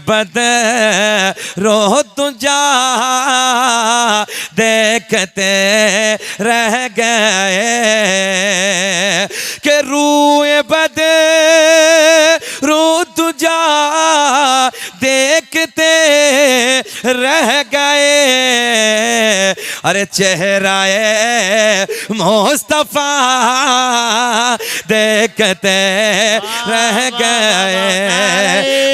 बद रो तुझा देखते रह गए कि रूए बद रो तुझा देखते रह गए। अरे चेहराए मुस्तफा देखते रह गए।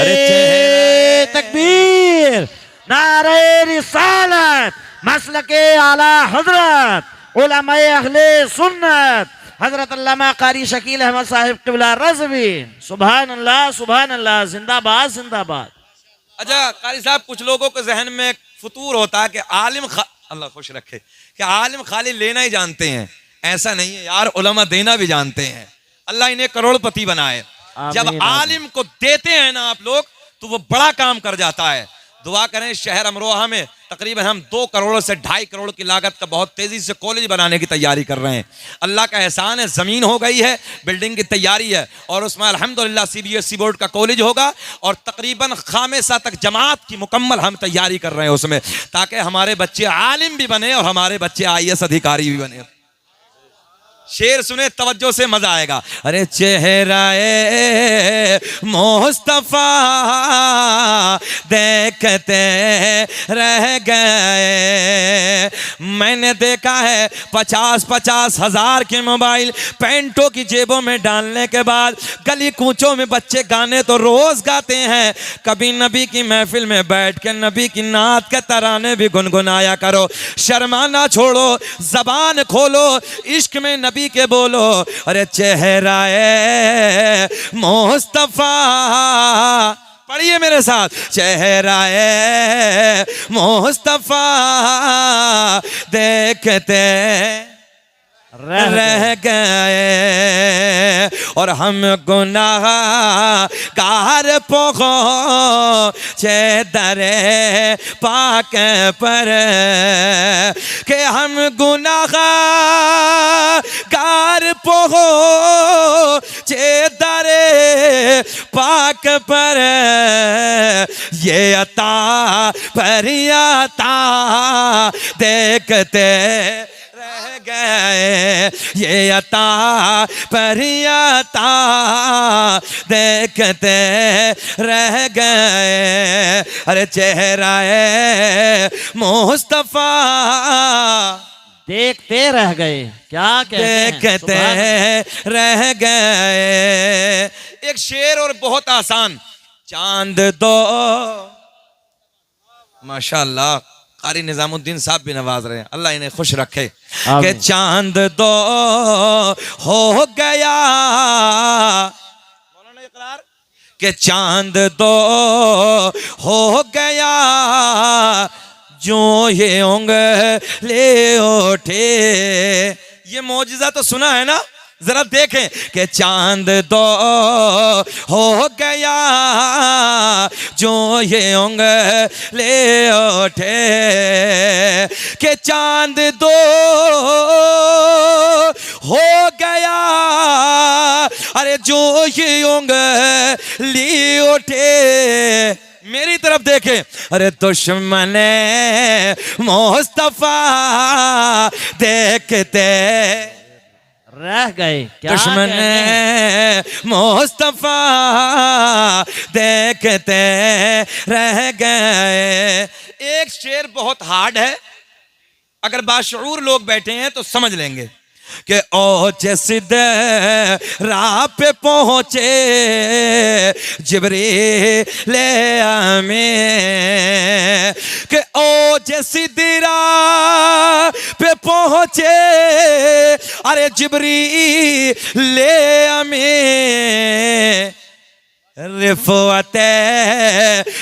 अरे चेहरे तकबीर, नारे रिसालत, मसलके आला हजरत उलमाए अहले सुन्नत हजरत अल्लामा कारी शकील अहमद साहिब क़िबला रज़वी। सुभान अल्लाह, जिंदाबाद जिंदाबाद। अच्छा कारी साहब, कुछ लोगों के जहन में एक फतूर होता है कि आलिम अल्लाह खुश रखे कि आलिम खाली लेना ही जानते हैं। ऐसा नहीं है यार, उलमा देना भी जानते हैं। अल्लाह इन्हें करोड़पति बनाए। जब आलिम को देते हैं ना आप लोग तो वो बड़ा काम कर जाता है। दुआ करें, शहर अमरोहा में तकरीबन हम 2 करोड़ से 2.5 करोड़ की लागत का बहुत तेजी से कॉलेज बनाने की तैयारी कर रहे हैं। अल्लाह का एहसान है, जमीन हो गई है, बिल्डिंग की तैयारी है और उसमें अल्हम्दुलिल्लाह CBSE बोर्ड का कॉलेज होगा और तकरीबन खामेसा तक जमात की मुकम्मल हम तैयारी कर रहे हैं उसमें, ताकि हमारे बच्चे आलिम भी बने और हमारे बच्चे IAS अधिकारी भी बने। शेर सुने तवज्जो से, मजा आएगा। अरे चेहराए मुस्तफा देखते रह गए। मैंने देखा है 50-50 हजार के मोबाइल पैंटों की जेबों में डालने के बाद गली कूचों में बच्चे गाने तो रोज गाते हैं। कभी नबी की महफिल में बैठ के नबी की नात के तराने भी गुनगुनाया करो। शर्माना छोड़ो, जबान खोलो, इश्क में नबी के बोलो। अरे चेहराए मुस्तफा, पढ़िए मेरे साथ, चेहराए मुस्तफा देखते रह गए और हम गुनाहगार पहुंचे दरे पाक पर के हम गुनाहगार पहुंचे दरे पाक पर। ये अता पर अता देखते रह गए, ये अता पर अता देखते रह गए। अरे चेहराए मुस्तफा देखते रह गए, क्या देखते रह गए। एक शेर और बहुत आसान, चांद दो, माशाअल्लाह कारी निजामुद्दीन साहब भी नवाज रहे हैं, अल्लाह इन्हें खुश रखे। कि चांद दो हो गया, मौलाना इकरार, कि चांद दो हो गया जो ये उंगली उठे। ये मौजिज़ा तो सुना है ना, जरा देखें कि चांद दो हो गया जो ये उंगली उठे। कि चांद दो हो गया, अरे जो ये उंगली उठे। मेरी तरफ देखें, अरे दुश्मने मुस्तफा देखते रह गए, दुश्मने मुस्तफा देखते रह गए। एक शेर बहुत हार्ड है, अगर बाशऊर लोग बैठे हैं तो समझ लेंगे कि ओ जैसिदे राह पे पहुंचे जिब्रील अमीन। कि ओ जैसिदे राह पे पहुंचे, अरे जिब्रील अमीन। रिफ़अते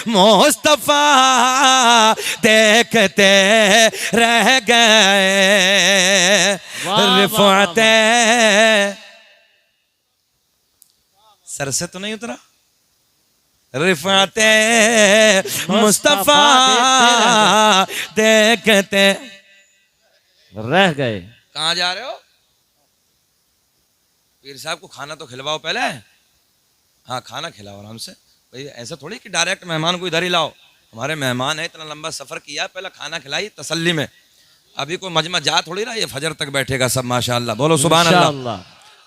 मुस्तफा देखते रह गए। रिफ़अते, सर से तो नहीं उतरा। रिफ़अते मुस्तफा देखते रह गए। कहाँ जा रहे हो? पीर साहब को खाना तो खिलवाओ पहले। हाँ खाना खिलाओ आराम से। भाई ऐसा थोड़ी कि डायरेक्ट मेहमान को इधर ही लाओ। हमारे मेहमान है, इतना लंबा सफर किया, पहले खाना खिलाई तसल्ली में। अभी कोई मजमा जा थोड़ी रहा, ये फजर तक बैठेगा सब माशाअल्लाह। बोलो सुभान अल्लाह, इंशाअल्लाह।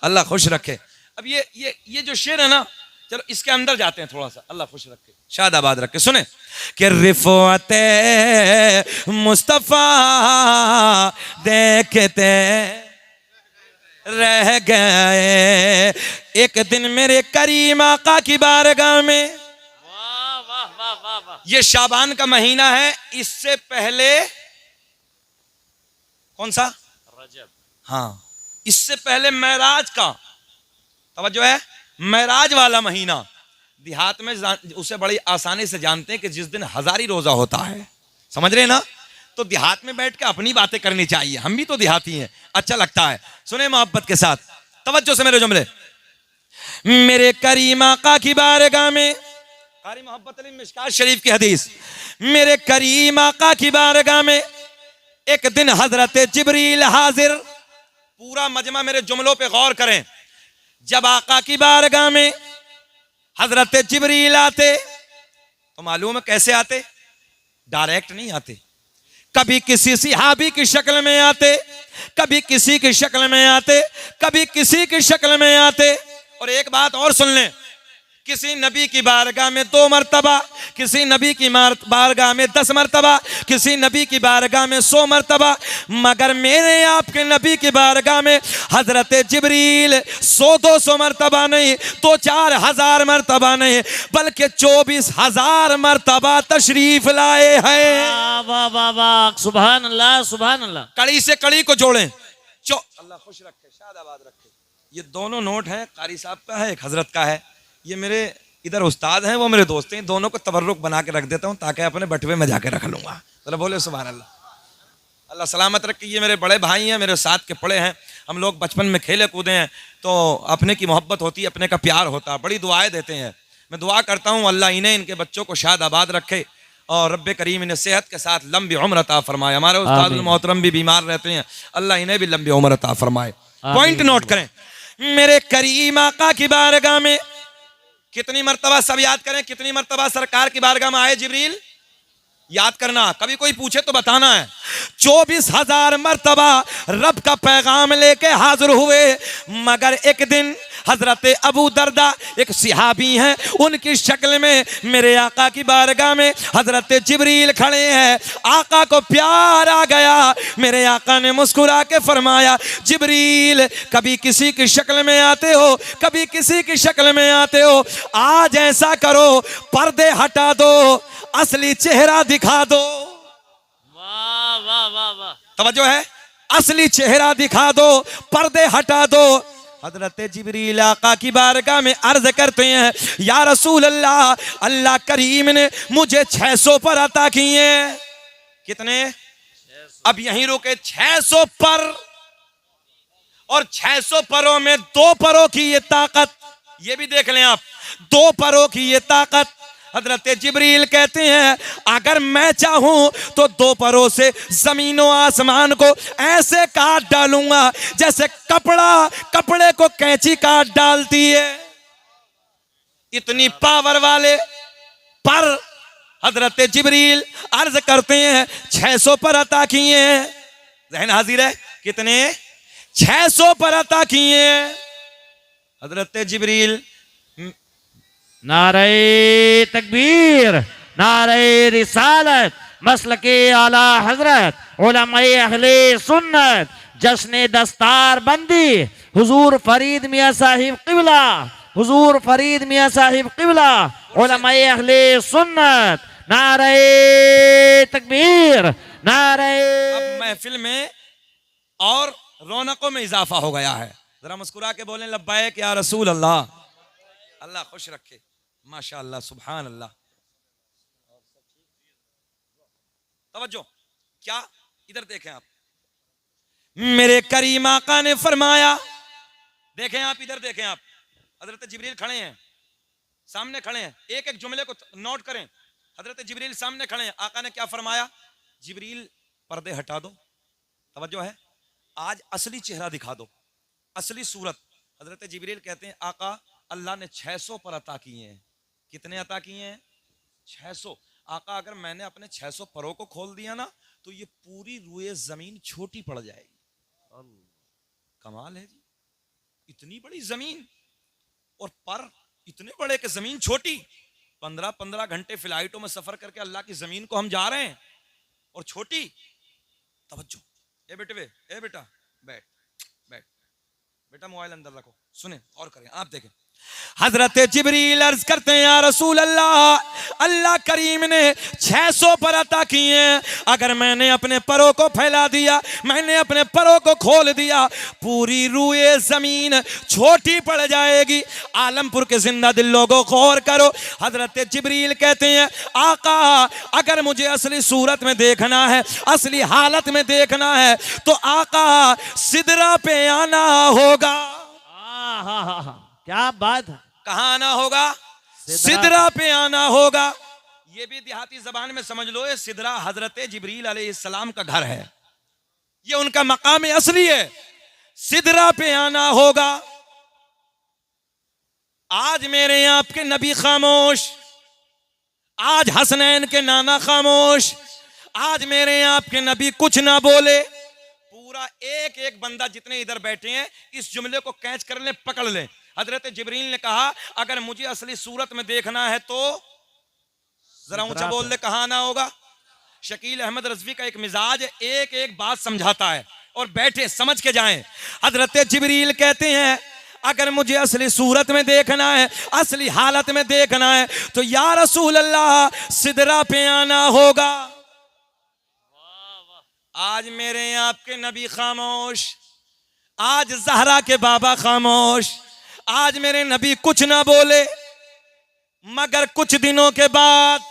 अल्लाह खुश रखे। अब ये जो शेर है ना, चलो इसके अंदर जाते हैं थोड़ा सा। अल्लाह खुश रखे, शादाबाद रखे। सुने कि रिफ़अत मुस्तफ़ा देखते रह गए, एक दिन मेरे करीम आका की बारगाह में। वाह वाह वाह वाह वाह। ये शाबान का महीना है, इससे पहले कौन सा? रजब। हाँ, इससे पहले मेराज का, तवज्जो है, मेराज वाला महीना। देहात में उसे बड़ी आसानी से जानते हैं कि जिस दिन हजारी रोजा होता है, समझ रहे ना, तो देहात में बैठ के अपनी बातें करनी चाहिए। हम भी तो देहाती हैं, अच्छा लगता है। सुने मोहब्बत के साथ, तवज्जो से मेरे जुमले। मेरे करीम आका की बारगाह में, कारी मोहब्बत अली मिशकात शरीफ की हदीस, मेरे करीम आका की बारगाह में एक दिन हजरत जिब्रील हाजिर। पूरा मजमा मेरे जुमलों पे गौर करें। जब आका की बारगाह में हजरत जिब्रील आते तो मालूम है कैसे आते? डायरेक्ट नहीं आते, कभी किसी सिहाबी की शक्ल में आते, कभी किसी की शक्ल में आते, कभी किसी की शक्ल में आते। और एक बात और सुन लें, किसी नबी की बारगाह में 2 मरतबा, किसी नबी की बारगाह में 10 मरतबा, किसी नबी की बारगाह में 100 मरतबा, मगर मेरे आपके नबी की बारगाह में हजरत जिब्रील 100-200 मरतबा नहीं, 2-4 हज़ार मरतबा नहीं, बल्कि 24,000 मरतबा तशरीफ लाए हैं। वाह वाह वाह वाह, सुभान अल्लाह सुभान अल्लाह। कड़ी से कड़ी को जोड़ें। अल्लाह खुश रखे, शादाबाद रखे। ये दोनों नोट हैं, कारी साहब का है, एक हजरत का है। ये मेरे इधर उस्ताद हैं, वो मेरे दोस्त हैं। दोनों को तबर्रुक बना के रख देता हूँ ताकि अपने बटवे में जाके रख लूंगा। चलो बोले सुभान अल्लाह, अल्लाह सलामत रखे। ये मेरे बड़े भाई हैं, मेरे साथ के पड़े हैं। हम लोग बचपन में खेले कूदे हैं, तो अपने की मोहब्बत होती है, अपने का प्यार होता है, बड़ी दुआएं देते हैं। मैं दुआ करता हूँ अल्लाह इन्हें, इनके बच्चों को शाद आबाद रखे और रब्बे करीम इन्हें सेहत के साथ लंबी उम्र अता फरमाए। हमारे उस्ताद मोहतरम भी बीमार रहते हैं, अल्लाह इन्हें भी लंबी उम्र अता फरमाए। पॉइंट नोट करें, मेरे करीम आका की बारगाह में कितनी मर्तबा, सब याद करें, कितनी मर्तबा सरकार की बारगाह में आए जिब्रील? याद करना, कभी कोई पूछे तो बताना है। 24,000 मर्तबा रब का पैगाम लेके हाजिर हुए। मगर एक दिन हजरत अबू दरदा, एक सिहाबी हैं, उनकी शक्ल में मेरे आका की बारगाह में हजरत जिब्रील खड़े हैं। आका को प्यार आ गया। मेरे आका ने मुस्कुरा के फरमाया, जिब्रील कभी किसी की शक्ल में आते हो, कभी किसी की शक्ल में आते हो, आज ऐसा करो पर्दे हटा दो, असली चेहरा दिखा दो। वाह वाह वाह वाह, तवज्जो है, असली चेहरा दिखा दो, पर्दे हटा दो। हजरत जिब्रील आका की बारगाह में अर्ज करते हैं, या रसूल अल्लाह, अल्लाह करीम ने मुझे 600 पर अता किए। कितने? अब यहीं रुके, 600 पर। और 600 परों में 2 परों की ये ताकत, ये भी देख लें आप, 2 परों की ये ताकत। हजरत जिब्रील कहते हैं, अगर मैं चाहूं तो 2 परों से जमीनों आसमान को ऐसे काट डालूंगा जैसे कपड़े को कैंची काट डालती है। इतनी पावर वाले पर हजरत जिब्रील अर्ज करते हैं 600 पर अता किए हैं। जहन हाजिर है, कितने? 600 पर अता किए हैं हजरत जिब्रील। नारे तकबीर, नारे रिसालत, मसलके आला हजरत, उलमाए अहले सुन्नत, जश्न दस्तार बंदी, हुजूर फरीद मियाँ साहिब क़िबला, हुजूर फरीद मियाँ साहिब क़िबला, उलमाए अहले सुन्नत, नारे तकबीर, नारे। अब महफिल में और रौनकों में इजाफा हो गया है। जरा मुस्कुरा के बोलें, लब्बैक या रसूल अल्लाह। अल्लाह खुश रखे, माशाअल्लाह, सुभान अल्लाह। तवज्जो, क्या? इधर देखें आप, मेरे करीम आका ने फरमाया, देखें आप, इधर देखें आप, हजरत जिब्रील खड़े हैं, सामने खड़े हैं। एक एक जुमले को नोट करें। हजरत जिब्रील सामने खड़े हैं, आका ने क्या फरमाया? जिब्रील पर्दे हटा दो। तवज्जो है, आज असली चेहरा दिखा दो, असली सूरत। हजरत जिब्रील कहते हैं, आका अल्लाह ने 600 पर अता किए हैं। कितने अता किए हैं? 600। आका अगर मैंने अपने 600 परों को खोल दिया ना तो ये पूरी रुए जमीन छोटी पड़ जाएगी। कमाल है जी, इतनी बड़ी जमीन और पर इतने बड़े कि जमीन छोटी। 15-15 घंटे फ्लाइटों में सफर करके अल्लाह की जमीन को हम जा रहे हैं और छोटी। तवज्जो, ए बेटा बैठ बैठ बेटा, मोबाइल अंदर रखो, सुने और करें। आप देखें, हजरत जिब्रील अर्ज करते हैं या रसूल अल्लाह, अल्लाह करीम ने 600 पर अता किए हैं। अगर मैंने अपने परों को फैला दिया, मैंने अपने परों को खोल दिया, पूरी रुए जमीन छोटी पड़ जाएगी। आलमपुर के जिंदा दिल लोगों गौर करो, हजरत जिब्रील कहते हैं आका अगर मुझे असली सूरत में देखना है, असली हालत में देखना है तो आका सिदरा पे आना होगा। क्या बात है। कहाँ आना होगा? सिदरा पे आना होगा। ये भी देहाती जबान में समझ लो, ये सिदरा हजरत जिब्रील अलैहिस्सलाम का घर है, ये उनका मकाम असली है। सिदरा पे आना होगा। आज मेरे आपके नबी खामोश, आज हसनैन के नाना खामोश, आज मेरे आपके नबी कुछ ना बोले। पूरा एक एक बंदा जितने इधर बैठे हैं इस जुमले को कैच कर ले, पकड़ ले। हजरत जिब्रील ने कहा अगर मुझे असली सूरत में देखना है तो जरा ऊंचा बोल दे, कहाँ आना होगा? शकील अहमद रज़वी का एक मिजाज है, एक एक बात समझाता है और बैठे समझ के जाएं। हजरत जिब्रील कहते हैं अगर मुझे असली सूरत में देखना है, असली हालत में देखना है तो या रसूल अल्लाह सिदरा पे आना होगा। आज मेरे आपके नबी खामोश, आज जहरा के बाबा खामोश, आज मेरे नबी कुछ ना बोले। मगर कुछ दिनों के बाद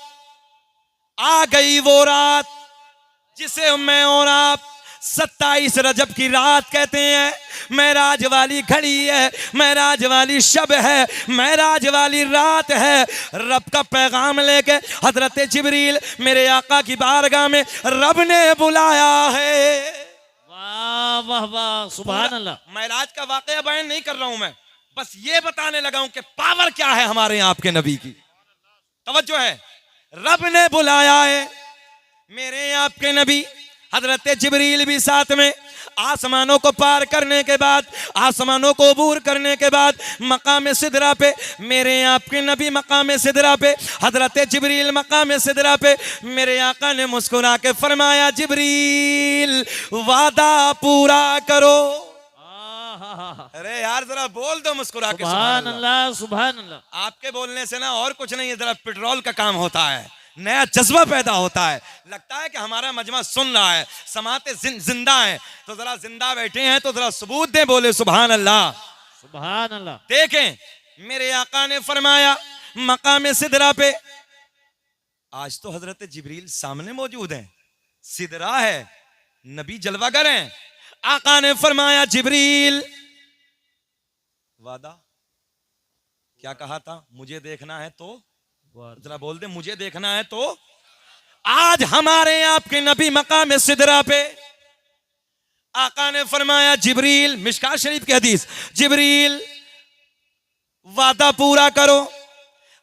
आ गई वो रात जिसे मैं और आप 27 रजब की रात कहते हैं। मेराज वाली घड़ी है, मेराज वाली शब है, मेराज वाली रात है। रब का पैगाम लेके हजरत जिब्रील मेरे आका की बारगाह में रब ने बुलाया है। वाह वाह वाह, सुभान अल्लाह। मेराज का वाकया बयान नहीं कर रहा हूं मैं, बस ये बताने लगा हूं कि पावर क्या है हमारे यहाँ आपके नबी की। तवज्जो है, रब ने बुलाया है मेरे आपके नबी। हजरत जिब्रील भी साथ में। आसमानों को पार करने के बाद, आसमानों को अबूर करने के बाद मकाम सिदरा पे मेरे आपके नबी, मकाम सिदरा पे हजरत जिब्रील, मकाम सिदरा पे मेरे आका ने मुस्कुरा के फरमाया जिब्रील वादा पूरा करो। अरे यार जरा बोल दो मुस्कुरा के सुभान अल्लाह, सुभान अल्लाह। आपके बोलने से ना और कुछ नहीं है, जरा पेट्रोल का काम होता है, नया जज्बा पैदा होता है। लगता है कि हमारा मजमा सुन रहा है, समाते जिंदा है, तो जरा जिंदा बैठे हैं तो जरा सबूत दे, बोले सुभान अल्लाह, सुभान अल्लाह। देखें मेरे आका ने फरमाया मकाम सिदरा पे। आज तो हजरत जिब्रील सामने मौजूद हैं, सिदरा है, नबी जलवागर हैं। आका ने फरमाया जिब्रील वादा क्या कहा था? मुझे देखना है तो जरा बोल दे, मुझे देखना है तो। आज हमारे आपके नबी मकाम सिदरा पे आका ने फरमाया जिब्रील, मिशकात शरीफ की हदीस, जिब्रील वादा पूरा करो।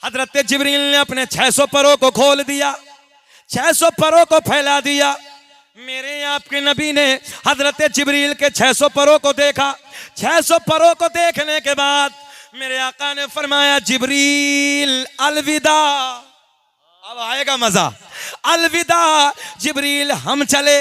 हजरत जिब्रील ने अपने 600 परों को खोल दिया, 600 परों को फैला दिया। मेरे आपके नबी ने हजरत जिब्रील के 600 परों को देखा। 600 परों को देखने के बाद मेरे आका ने फरमाया जिब्रील अलविदा। अब आएगा मजा। अलविदा जिब्रील, हम चले।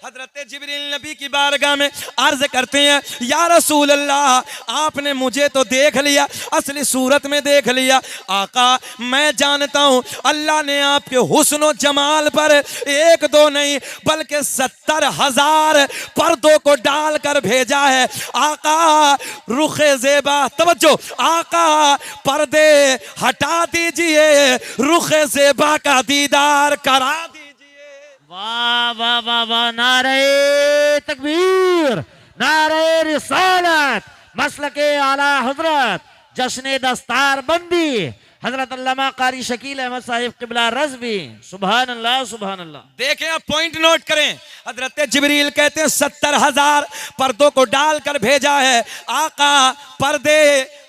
हजरत जिब्रील नबी की बारगाह में अर्ज करते हैं या रसूल अल्लाह, आपने मुझे तो देख लिया, असली सूरत में देख लिया। आका मैं जानता हूं अल्लाह ने आपके हुस्न जमाल पर एक दो नहीं बल्कि 70,000 पर्दों को डालकर भेजा है। आका रुखे ज़ेबा, तवज्जो, आका पर्दे हटा दीजिए, रुखे ज़ेबा का दीदार करा दीजिए। वाह वाह वाह वाह, नारे तकबीर, नारे रिसालत, मसलके आला हजरत, जश्न दस्तार बंदी हजरत अल्लामा कारी शकील अहमद साहिब क़िबला रज़वी। सुभान अल्लाह, सुभान अल्लाह। देखें आप पॉइंट नोट करें। हजरत जिब्रील कहते हैं 70,000 पर्दों को डालकर भेजा है। आका पर्दे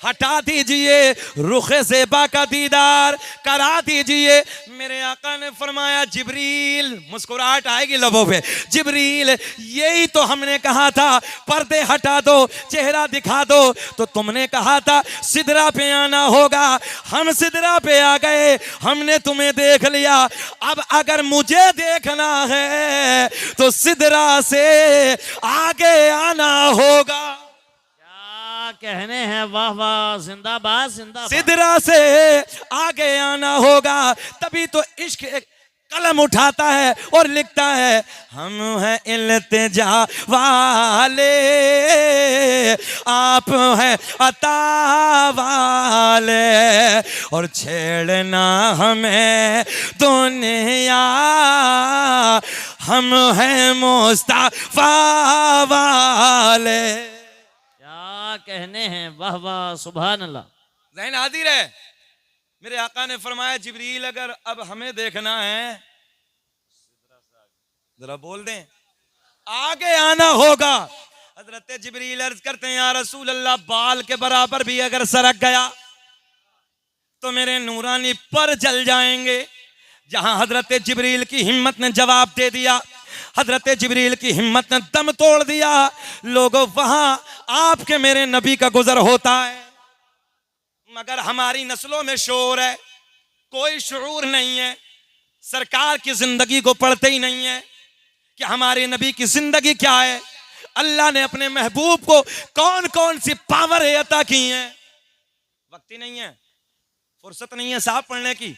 हटा दीजिए, रुखे ज़ेबा का दीदार करा दीजिए। मेरे आका ने फरमाया जिब्रील, मुस्कुराहट आएगी लबों पे, जिब्रील यही तो हमने कहा था, पर्दे हटा दो, चेहरा दिखा दो। तो तुमने कहा था सिदरा पे आना होगा, हम सिदरा पे आ गए, हमने तुम्हें देख लिया। अब अगर मुझे देखना है तो सिदरा से आगे आना होगा। क्या कहने हैं, वाह वाह, जिंदाबाद जिंदाबाद। सिदरा से आगे आना होगा, तभी तो इश्क एक कलम उठाता है और लिखता है हम हैं इल्तिजा वाले, आप हैं अता वाले, और छेड़ना हमें दुनिया, हम हैं मुस्तफा वाले। क्या कहने हैं, वाह वाह, सुभान अल्लाह। ज़हन हाजिर है। मेरे आका ने फरमाया जिब्रील अगर अब हमें देखना है, जरा बोल दें, आगे आना होगा। हजरत जिब्रील अर्ज करते हैं या रसूल अल्लाह, बाल के बराबर भी अगर सरक गया तो मेरे नूरानी पर जल जाएंगे। जहां हजरत जिब्रील की हिम्मत ने जवाब दे दिया, हजरत जिब्रील की हिम्मत ने दम तोड़ दिया, लोगों वहां आपके मेरे नबी का गुजर होता है। मगर हमारी नस्लों में शोर है, कोई शऊर नहीं है, सरकार की जिंदगी को पढ़ते ही नहीं है कि हमारे नबी की जिंदगी क्या है, अल्लाह ने अपने महबूब को कौन कौन सी पावर अता की है। वक्त ही नहीं है, फुर्सत नहीं है साहब पढ़ने की।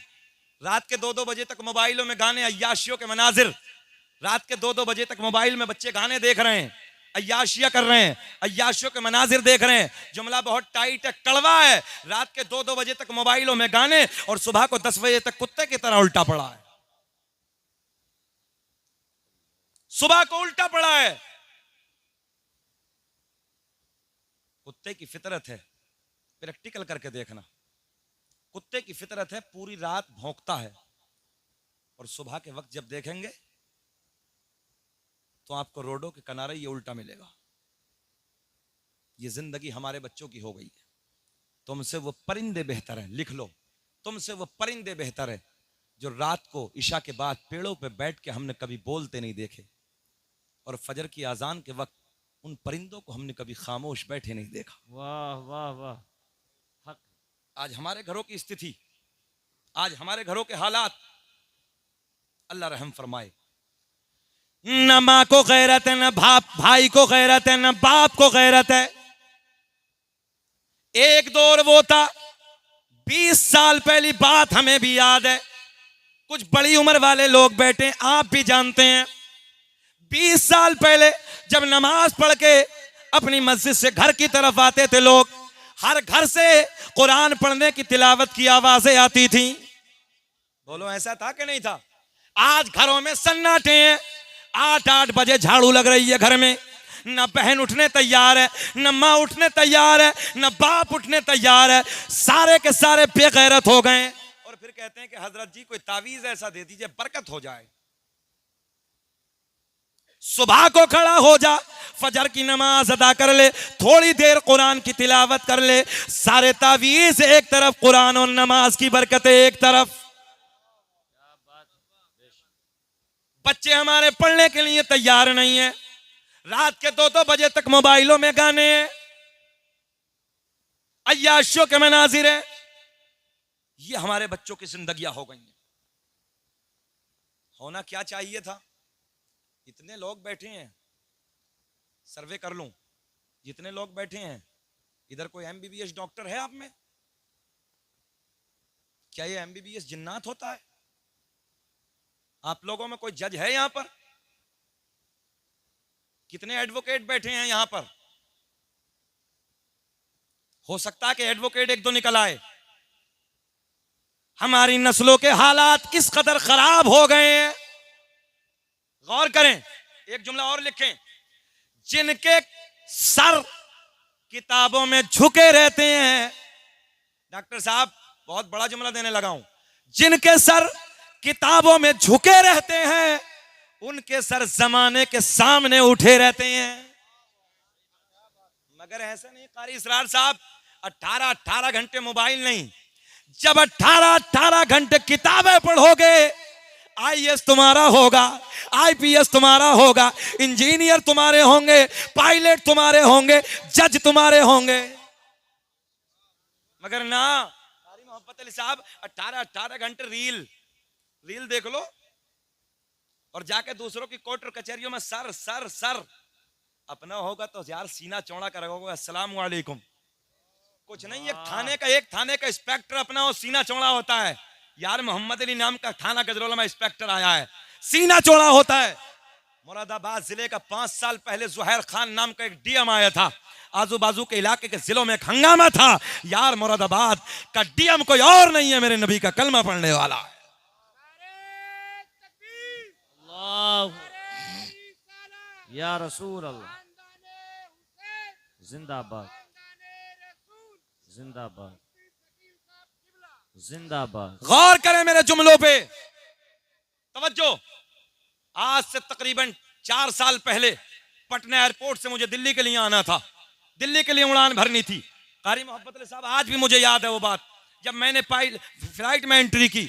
रात के 2-2 बजे तक मोबाइलों में गाने, अय्याशियों के मनाजिर, रात के 2-2 बजे तक मोबाइल में बच्चे गाने देख रहे हैं, अय्याशिया कर रहे हैं, अय्याशियों के मनाजिर देख रहे हैं। जुमला बहुत टाइट है, कड़वा है। रात के 2-2 बजे तक मोबाइलों में गाने और सुबह को 10 बजे तक कुत्ते की तरह उल्टा पड़ा है, सुबह को उल्टा पड़ा है। कुत्ते की फितरत है, प्रैक्टिकल करके देखना, कुत्ते की फितरत है, पूरी रात भौंकता है और सुबह के वक्त जब देखेंगे तो आपको रोडों के किनारे ये उल्टा मिलेगा। ये जिंदगी हमारे बच्चों की हो गई है। तुमसे वो परिंदे बेहतर है, लिख लो, तुमसे वो परिंदे बेहतर है जो रात को इशा के बाद पेड़ों पे बैठ के हमने कभी बोलते नहीं देखे, और फजर की आजान के वक्त उन परिंदों को हमने कभी खामोश बैठे नहीं देखा। वाह वाह वाह। हक। आज हमारे घरों की स्थिति, आज हमारे घरों के हालात, अल्लाह रहम फरमाए। न माँ को गैरत है, न भाई को गैरत है, न बाप को गैरत है। एक दौर वो था, 20 साल पहली बात हमें भी याद है, कुछ बड़ी उम्र वाले लोग बैठे, आप भी जानते हैं। 20 साल पहले जब नमाज पढ़ के अपनी मस्जिद से घर की तरफ आते थे लोग, हर घर से कुरान पढ़ने की तिलावत की आवाजें आती थी। बोलो ऐसा था कि नहीं था? आज घरों में सन्नाटे हैं, 8-8 बजे झाड़ू लग रही है घर में, न बहन उठने तैयार है, न माँ उठने तैयार है, न बाप उठने तैयार है, सारे के सारे बेगैरत हो गए। और फिर कहते हैं कि हजरत जी कोई तावीज ऐसा दे दीजिए बरकत हो जाए। सुबह को खड़ा हो जा, फजर की नमाज अदा कर ले, थोड़ी देर कुरान की तिलावत कर ले, सारे तावीज एक तरफ, कुरान और नमाज की बरकतें एक तरफ। बच्चे हमारे पढ़ने के लिए तैयार नहीं है, रात के 2-2 बजे तक मोबाइलों में गाने हैं, अय्याशियों के मनाजिर हैं। ये हमारे बच्चों की जिंदगियां हो गई हैं। होना क्या चाहिए था? इतने लोग बैठे हैं, सर्वे कर लूं, जितने लोग बैठे हैं, इधर कोई MBBS डॉक्टर है आप में? क्या ये MBBS जिन्नात होता है? आप लोगों में कोई जज है यहां पर? कितने एडवोकेट बैठे हैं यहां पर? हो सकता है कि एडवोकेट 1-2 निकल आए। हमारी नस्लों के हालात किस कदर खराब हो गए हैं, गौर करें। एक जुमला और लिखें, जिनके सर किताबों में झुके रहते हैं, डॉक्टर साहब बहुत बड़ा जुमला देने लगा हूं, जिनके सर किताबों में झुके रहते हैं उनके सर जमाने के सामने उठे रहते हैं। मगर ऐसा नहीं कारी इसरार साहब, 18 घंटे मोबाइल नहीं, जब 18 घंटे किताबें पढ़ोगे, आईएएस तुम्हारा होगा, आईपीएस तुम्हारा होगा, इंजीनियर तुम्हारे होंगे, पायलट तुम्हारे होंगे, जज तुम्हारे होंगे। मगर ना, कारी मोहब्बत अली साहब 18 घंटे रील देख लो और जाके दूसरों की कोर्ट और कचहरियों में सर सर सर। अपना होगा तो यार सीना चौड़ा कर रखोगे, अस्सलाम वालेकुम। कुछ नहीं, एक थाने का इंस्पेक्टर अपना हो, सीना चौड़ा होता है। यार मोहम्मद अली नाम का थाना गजरोला में इंस्पेक्टर आया है, सीना चौड़ा होता है। मुरादाबाद जिले का 5 साल पहले जुहैर खान नाम का एक डीएम आया था, आजू बाजू के इलाके के जिलों में एक हंगामा था। यार मुरादाबाद का डीएम कोई और नहीं है, मेरे नबी का कलमा पढ़ने वाला है। या रसूल अल्लाह, जिंदाबाद जिंदाबाद जिंदाबाद। गौर करें मेरे जुमलों पे, तवज्जो। आज से तकरीबन 4 साल पहले पटना एयरपोर्ट से मुझे दिल्ली के लिए आना था, दिल्ली के लिए उड़ान भरनी थी। कारी मोहब्बत अली साहब, आज भी मुझे याद है वो बात, जब मैंने फ्लाइट में एंट्री की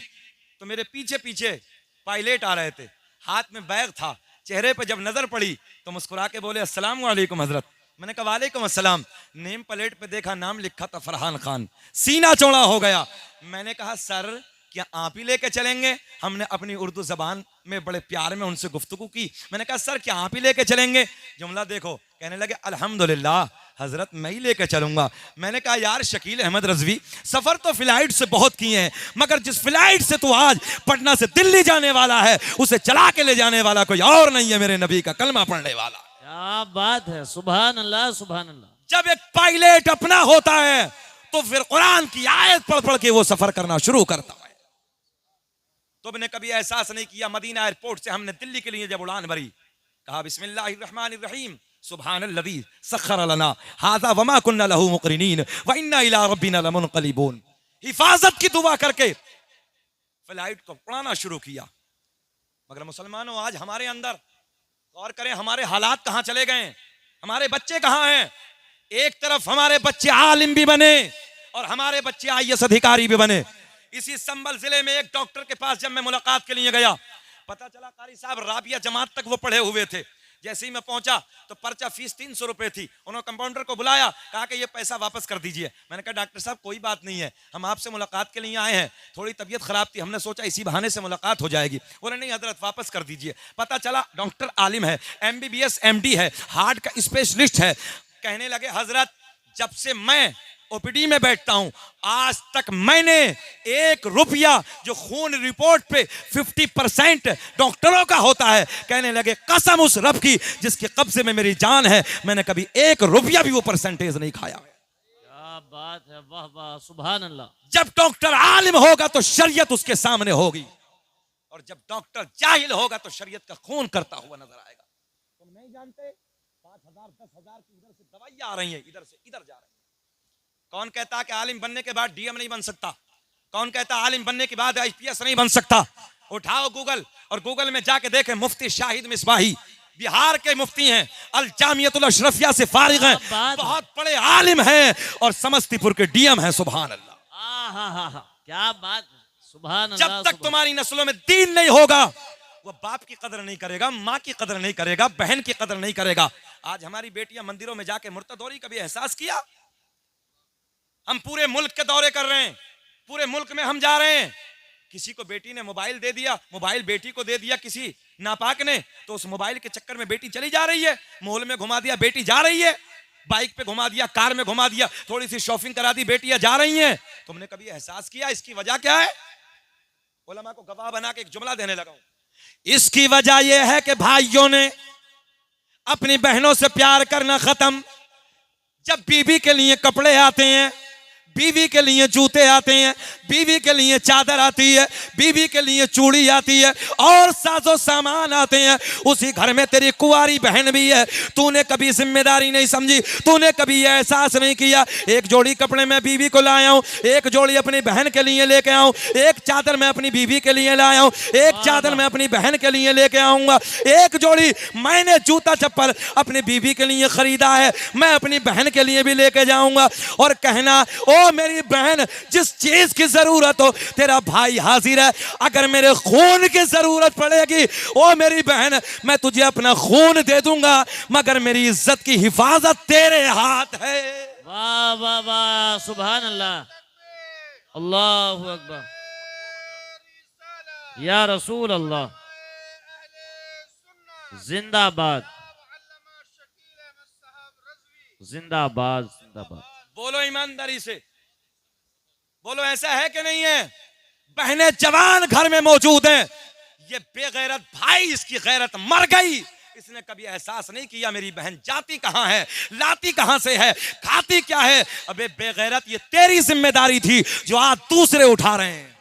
तो मेरे पीछे पीछे पायलट आ रहे थे, हाथ में बैग था, चेहरे पर जब नजर पड़ी तो मुस्कुरा के बोले अस्सलाम वालेकुम हजरत। मैंने कहा वालेकुम अस्सलाम। नेम प्लेट पे देखा, नाम लिखा था फरहान खान, सीना चौड़ा हो गया। मैंने कहा सर क्या आप ही लेके चलेंगे? हमने अपनी उर्दू जबान में बड़े प्यार में उनसे गुफ्तगू की। मैंने कहा सर क्या आप ही लेके चलेंगे? जुमला देखो, कहने लगे अल्हम्दुलिल्लाह हजरत मैं ही लेके चलूंगा। मैंने कहा यार शकील अहमद रजवी, सफर तो फ्लाइट से बहुत किए हैं, मगर जिस फ्लाइट से तू आज पटना से दिल्ली जाने वाला है उसे चला के ले जाने वाला कोई और नहीं है, मेरे नबी का कलमा पढ़ने वाला। क्या बात है, सुभान अल्लाह सुभान अल्लाह। जब एक पायलट अपना होता है तो फिर कुरान की आयत पढ़ पढ़ के वो सफर करना शुरू करता है। तुमने कभी एहसास नहीं किया, मदीना एयरपोर्ट से हमने दिल्ली के लिए जब उड़ान भरी, कहा बिस्मिल्लाहिर्रहमानिर्रहीम सुब्हानल्लज़ी सख्खर लना हाज़ा वमा कुन्ना लहू मुक़रिनीन व इन्ना इला रब्बिना लमुनक़लिबून। हिफाजत की दुआ करके फ्लाइट को उड़ाना शुरू किया। मगर मुसलमानों, आज हमारे अंदर गौर करें, हमारे हालात कहां चले गए, हमारे बच्चे कहां हैं। एक तरफ हमारे बच्चे आलिम भी बने और हमारे बच्चे आईएएस अधिकारी भी बने। इसी संभल जिले में एक डॉक्टर के पास जब मैं मुलाकात के लिए गया, पता चला कारी साहब राबिया जमात तक वो पढ़े हुए थे। जैसे ही मैं पहुंचा तो पर्चा फीस 300 रुपए थी। उन्होंने कंपाउंडर को बुलाया, कहा कि ये पैसा वापस कर दीजिए। मैंने कहा डॉक्टर साहब कोई बात नहीं है, हम आपसे मुलाकात के लिए आए हैं, थोड़ी तबीयत खराब थी, हमने सोचा इसी बहाने से मुलाकात हो जाएगी। बोले नहीं हजरत वापस कर दीजिए। पता चला डॉक्टर आलिम है, MBBS MD है, हार्ट का स्पेशलिस्ट है। कहने लगे हजरत जब से मैं ओपीडी में बैठता हूं आज तक मैंने 1 रुपया, जो खून रिपोर्ट पे 50% डॉक्टरों का होता है, कहने लगे कसम उस रब की जिसके कब्जे में मेरी जान है, मैंने कभी 1 रुपया भी वो परसेंटेज नहीं खाया। क्या बात है, वाह वाह सुभान अल्लाह। जब डॉक्टर आलिम होगा तो शरीयत उसके सामने होगी, और जब डॉक्टर जाहिल होगा तो शरीयत का खून करता हुआ नजर आएगा। तुम नहीं जानते 5,000 10,000 की इधर से दवाइयां आ रही हैं, इधर से इधर जा रही हैं। कौन कहता कि आलिम बनने के बाद डीएम नहीं बन सकता? कौन कहता आलिम बनने के बाद आईपीएस नहीं बन सकता? उठाओ गूगल और गूगल में जाके देखें, मुफ्ती शाहिद मिसबाही बिहार के मुफ्ती हैं, अल जामियतुल अशरफिया से फारिग हैं, बहुत बड़े आलिम हैं और समस्तीपुर के डीएम हैं। सुभान अल्लाह, क्या बात, सुभान अल्लाह। जब तक तुम्हारी नस्लों में दीन नहीं होगा, वो बाप की कदर नहीं करेगा, माँ की कदर नहीं करेगा, बहन की कदर नहीं करेगा। आज हमारी बेटियां मंदिरों में जाके मुर्तदौरी कभी एहसास किया? हम पूरे मुल्क के दौरे कर रहे हैं, पूरे मुल्क में हम जा रहे हैं। किसी को बेटी ने मोबाइल दे दिया, मोबाइल बेटी को दे दिया किसी नापाक ने, तो उस मोबाइल के चक्कर में बेटी चली जा रही है। मॉल में घुमा दिया, बेटी जा रही है, बाइक पे घुमा दिया, कार में घुमा दिया, थोड़ी सी शॉपिंग करा दी, बेटियां जा रही हैं। तुमने कभी एहसास किया इसकी वजह क्या है? उलमा को गवाह बना के एक जुमला देने लगा हूं। इसकी वजह यह है कि भाइयों ने अपनी बहनों से प्यार करना खत्म। जब बीबी के लिए कपड़े आते हैं, बीवी के लिए जूते आते हैं, बीवी के लिए चादर आती है, बीवी के लिए चूड़ी आती है और साजो सामान आते हैं। उसी घर में तेरी कुंवारी बहन भी है। तूने कभी जिम्मेदारी नहीं समझी, तूने कभी एहसास नहीं किया। एक जोड़ी कपड़े मैं बीवी को लाया हूं, एक जोड़ी अपनी बहन के लिए लेके आऊं, एक चादर मैं अपनी बीवी के लिए लाया हूं, एक चादर मैं अपनी बहन के लिए लेके आऊंगा, एक जोड़ी मैंने जूता चप्पल अपनी बीवी के लिए खरीदा है, मैं अपनी बहन के लिए भी लेके जाऊंगा। और कहना, ओ मेरी बहन, जिस चीज की जरूरत हो तेरा भाई हाजिर है। अगर मेरे खून की जरूरत पड़ेगी, ओ मेरी बहन, मैं तुझे अपना खून दे दूंगा, मगर मेरी इज्जत की हिफाजत तेरे हाथ है। वाह वाह वाह, सुभान अल्लाह, अल्लाहु अकबर, या रसूल अल्लाह, जिंदाबाद जिंदाबाद जिंदाबाद। बोलो ईमानदारी से, बोलो ऐसा है कि नहीं है? बहनें जवान घर में मौजूद हैं, ये बेगैरत भाई, इसकी गैरत मर गई। इसने कभी एहसास नहीं किया मेरी बहन जाती कहां है, लाती कहां से है, खाती क्या है। अबे बेगैरत, ये तेरी जिम्मेदारी थी जो आज दूसरे उठा रहे हैं।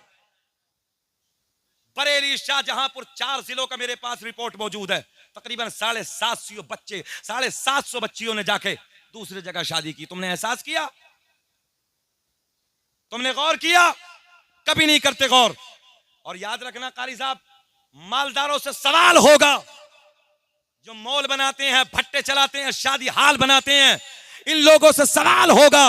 बरेली, शाहजहांपुर, 4 जिलों का मेरे पास रिपोर्ट मौजूद है। तकरीबन 750 बच्चे, 750 बच्चियों ने जाके दूसरी जगह शादी की। तुमने एहसास किया? तुमने गौर किया? कभी नहीं करते गौर। और याद रखना कारी साहब, मालदारों से सवाल होगा, जो मॉल बनाते हैं, भट्टे चलाते हैं, शादी हाल बनाते हैं, इन लोगों से सवाल होगा।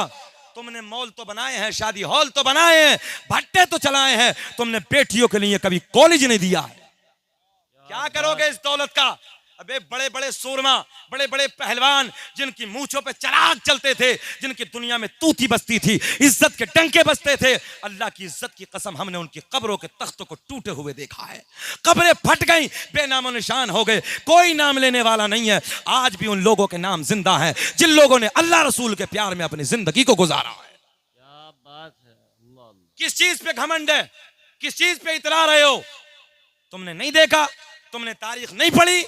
तुमने मॉल तो बनाए हैं, शादी हॉल तो बनाए हैं, भट्टे तो चलाए हैं, तुमने बेटियों के लिए कभी कॉलेज नहीं दिया है। क्या करोगे इस दौलत का? अबे बड़े बड़े सूरमा, बड़े बड़े पहलवान, जिनकी मूंछों पे चिराग चलते थे, जिनकी दुनिया में तूती बसती थी, इज्जत के डंके बसते थे, अल्लाह की इज्जत की कसम हमने उनकी कब्रों के तख्तों को टूटे हुए देखा है। कब्रें फट गई, बेनामो निशान हो गए, कोई नाम लेने वाला नहीं है। आज भी उन लोगों के नाम जिंदा हैं जिन लोगों ने अल्लाह रसूल के प्यार में अपनी जिंदगी को गुजारा है। क्या बात है, अल्लाह। किस चीज पे घमंड है? किस चीज पे इतरा रहे हो? तुमने नहीं देखा, तुमने तारीख नहीं पढ़ी।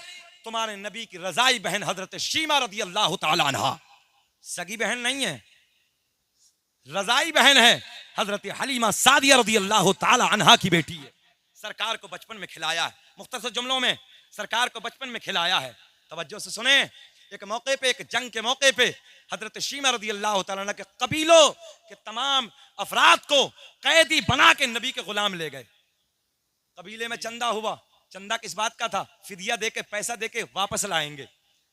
तुम्हारे नबी की रजाई बहन हजरत शीमा रदी अल्लाह तआला अन्हा, सगी बहन नहीं है, रजाई बहन है। हजरत हलीमा सादिया रदी अल्लाह तआला अन्हा की बेटी है। सरकार को बचपन में खिलाया है। मुख्तसर जुमलों में, सरकार को बचपन में खिलाया है। तवज्जो से सुने, एक मौके पे, एक जंग के मौके पे हजरत शीमा रदी अल्लाह तआला अन्हा के कबीलों के तमाम अफराद को कैदी बना के नबी के गुलाम ले गए। कबीले में चंदा हुआ। चंदा किस बात का था? फिदिया देके, पैसा देके वापस लाएंगे।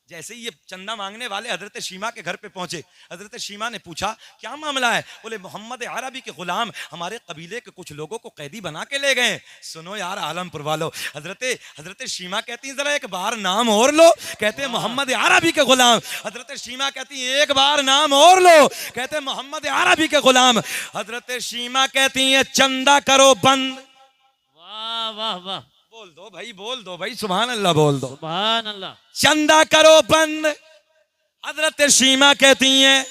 जैसे ही ये चंदा मांगने वाले हजरत शीमा के घर पे पहुंचे, हजरत शीमा ने पूछा, क्या मामला है? बोले, मोहम्मद अरबी के गुलाम हमारे कबीले के कुछ लोगों को कैदी बना के ले गए। सुनो यार आलमपुर वालों, हजरत शीमा कहती हैं, जरा एक बार नाम और लो। कहते हैं मोहम्मद अरबी के गुलाम। हजरत शीमा कहती हैं, एक बार नाम और लो। कहते हैं मोहम्मद अरबी के गुलाम। हजरत शीमा कहती हैं, चंदा करो बंद। वाह वाह वाह, बोल दो भाई, बोल दो भाई, सुभान अल्लाह बोल दो। सुभान अल्लाह। चंदा करो बंद। हजरत शीमा कहती हैं,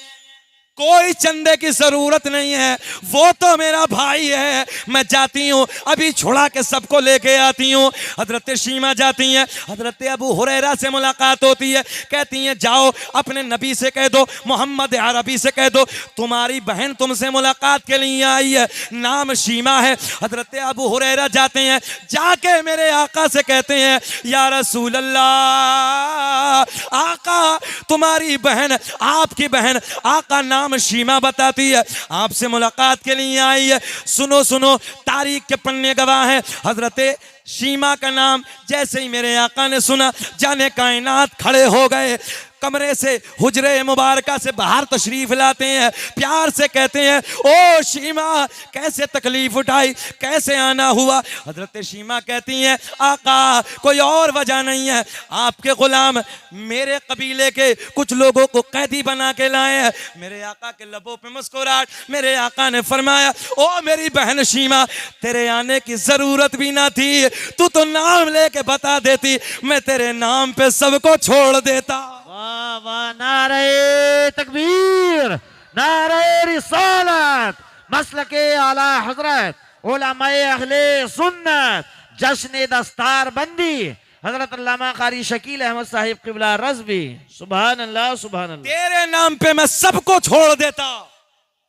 कोई चंदे की जरूरत नहीं है, वो तो मेरा भाई है, मैं जाती हूँ, अभी छुड़ा के सबको लेके आती हूँ। हजरत शीमा जाती हैं, हजरत अबू हुरैरा से मुलाकात होती है। कहती हैं, जाओ अपने नबी से कह दो, मोहम्मद अरबी से कह दो, तुम्हारी बहन तुमसे मुलाकात के लिए आई है, नाम शीमा है। हजरत अबू हुरैरा जाते हैं, जाके मेरे आका से कहते हैं, या रसूल अल्लाह, आका तुम्हारी बहन, आपकी बहन, आका नाम शीमा बताती है, आपसे मुलाकात के लिए आई है। सुनो सुनो, तारीख के पन्ने गवाह हैं। हजरत शीमा का नाम जैसे ही मेरे आका ने सुना, जाने कायनात खड़े हो गए। कमरे से, हुजरे मुबारका से बाहर तशरीफ लाते हैं, प्यार से कहते हैं, ओ शीमा, कैसे तकलीफ उठाई, कैसे आना हुआ? हजरत शीमा कहती हैं, आका कोई और वजह नहीं है, आपके गुलाम मेरे कबीले के कुछ लोगों को कैदी बना के लाए हैं। मेरे आका के लबों पे मुस्कुराहट। मेरे आका ने फरमाया, ओ मेरी बहन शीमा, तेरे आने की जरूरत भी ना थी, तू तो नाम लेके बता देती, मैं तेरे नाम पे सबको छोड़ देता। वाह वाह, नारे तकबीर, नारे रिसालत, मसलके आला हजरत, उलमाए अहले सुन्नत, जश्न दस्तार बंदी, हजरत अल्लामा कारी शकील अहमद साहिब क़िबला रज़वी। सुभान अल्लाह, सुभान अल्लाह। तेरे नाम पे मैं सबको छोड़ देता।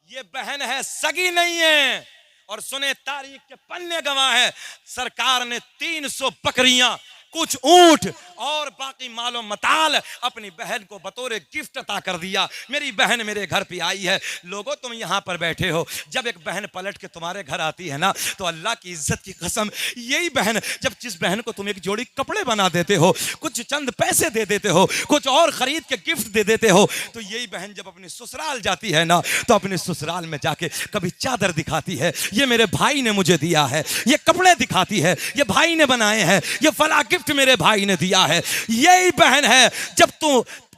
ये बहन है, सगी नहीं है। और सुने, तारीख के पन्ने गवाह है, सरकार ने 300 बकरियां, कुछ ऊंट और बाकी मालो मताल अपनी बहन को बतौर गिफ्ट अता कर दिया। मेरी बहन मेरे घर पे आई है। लोगों, तुम यहां पर बैठे हो, जब एक बहन पलट के तुम्हारे घर आती है ना, तो अल्लाह की इज्जत की कसम, यही बहन, जब जिस बहन को तुम एक जोड़ी कपड़े बना देते हो, कुछ चंद पैसे दे देते हो, कुछ और खरीद के गिफ्ट दे देते हो, तो यही बहन जब अपनी ससुराल जाती है ना, तो अपने ससुराल में जाके कभी चादर दिखाती है, ये मेरे भाई ने मुझे दिया है, ये कपड़े दिखाती है, ये भाई ने बनाए हैं, ये फला गिफ्ट मेरे भाई ने दिया है। यही बहन है, जब तू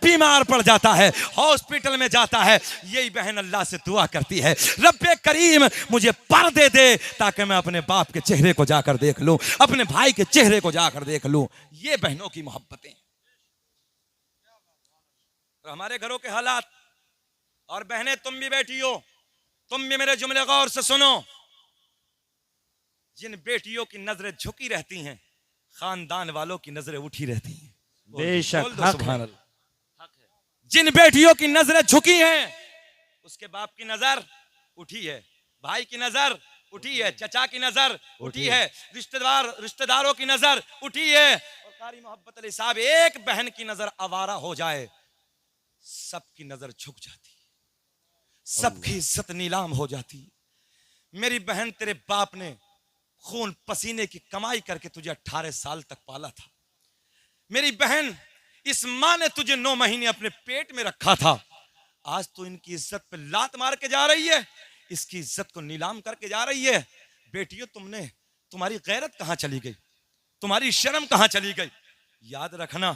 बीमार पड़ जाता है, हॉस्पिटल में जाता है, यही बहन अल्लाह से दुआ करती है, रब्बे करीम मुझे पर्दे दे ताकि मैं अपने बाप के चेहरे को जाकर देख लूं, अपने भाई के चेहरे को जाकर देख लूं। ये बहनों की मोहब्बतें। और हमारे घरों के हालात, और बहनें तुम भी बैठी हो, तुम भी मेरे जुमले गौर से सुनो। जिन बेटियों की नजरें झुकी रहती हैं, खानदान वालों की नजरें उठी रहती हैं। बेशक सुभान अल्लाह। जिन बेटियों की नजरें झुकी हैं, उसके बाप की नजर उठी है, भाई की नजर उठी है, चचा की नजर उठी है, रिश्तेदारों की नजर उठी है। और कारी मोहब्बत अली साहब, एक बहन की नजर आवारा हो जाए, सबकी नजर झुक जाती, सबकी इज्जत नीलाम हो जाती। मेरी बहन, तेरे बाप ने खून पसीने की कमाई करके तुझे 18 साल तक पाला था। मेरी बहन, इस मां ने तुझे 9 महीने अपने पेट में रखा था। आज तू इनकी इज्जत पे लात मार के जा रही है, इसकी इज्जत को नीलाम करके जा रही है। बेटियों, तुम्हारी गैरत कहां चली गई, तुम्हारी शर्म कहां चली गई? याद रखना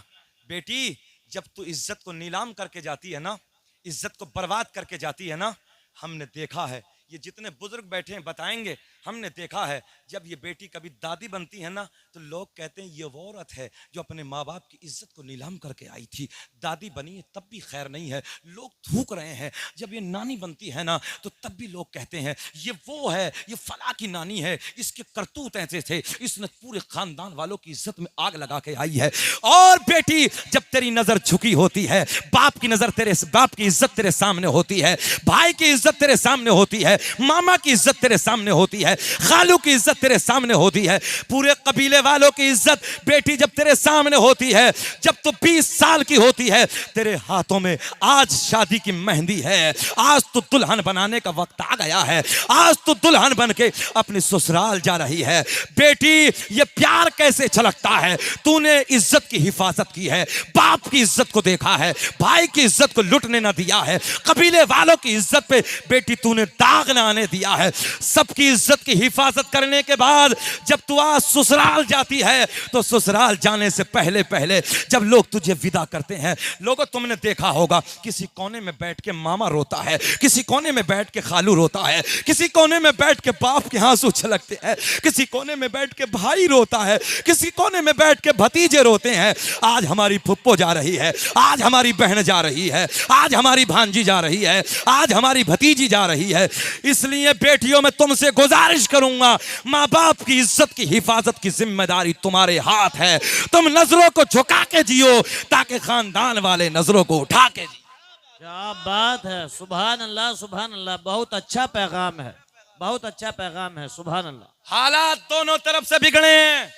बेटी, जब तू इज्जत को नीलाम करके जाती है ना, इज्जत को बर्बाद करके जाती है ना, हमने देखा है, ये जितने बुजुर्ग बैठे हैं बताएंगे, हमने देखा है, जब ये बेटी कभी दादी बनती है ना, तो लोग कहते हैं ये वो औरत है जो अपने माँ बाप की इज्जत को नीलाम करके आई थी, दादी बनी है तब भी खैर नहीं है, लोग थूक रहे हैं। जब ये नानी बनती है ना, तो तब भी लोग कहते हैं ये वो है, ये फला की नानी है, इसके करतूत ऐसे थे, इसने पूरे खानदान वालों की इज्जत में आग लगा के आई है। और बेटी, जब तेरी नजर झुकी होती है, बाप की नजर, तेरे बाप की इज्जत तेरे सामने होती है, भाई की इज्जत तेरे सामने होती है, मामा की इज्जत तेरे सामने होती है, खालू की इज्जत तेरे सामने होती है, पूरे कबीले वालों की इज्जत बेटी जब तेरे सामने होती है, जब तू 20 साल की होती है, तेरे हाथों में आज शादी की मेहंदी है, आज तू दुल्हन बनाने का वक्त आ गया है, आज तू दुल्हन बन के अपनी ससुराल जा रही है। बेटी, ये प्यार कैसे छलकता है, तूने इज्जत की हिफाजत की है, बाप की इज्जत को देखा है, भाई की इज्जत को लुटने ना दिया है, कबीले वालों की इज्जत पे बेटी तूने दाग ना आने दिया है। सबकी इज्जत की हिफाजत करने के बाद जब तू आज ससुराल जाती है, तो ससुराल जाने से पहले पहले जब लोग तुझे विदा करते हैं, लोगों तुमने देखा होगा, किसी कोने में बैठ के मामा रोता है, किसी कोने में बैठ के खालू रोता है, किसी कोने में बैठ के बाप के आंसू छलकते हैं, किसी कोने में बैठ के भाई रोता है, किसी कोने में बैठ के भतीजे रोते हैं। आज हमारी फुप्पो जा रही है, आज हमारी बहन जा रही है, आज हमारी भांजी जा रही है, आज हमारी भतीजी जा रही है। इसलिए बेटियों, मैं तुमसे गुजारिश करूंगा, माँ बाप की इज्जत की हिफाजत की जिम्मेदारी तुम्हारे हाथ है। तुम नजरों को झुका के जियो ताकि खानदान वाले नजरों को उठा के जियो। क्या बात है, सुभान अल्लाह, सुभान अल्लाह। बहुत अच्छा पैगाम है, बहुत अच्छा पैगाम है, सुभान अल्लाह। हालात दोनों तरफ से बिगड़े हैं,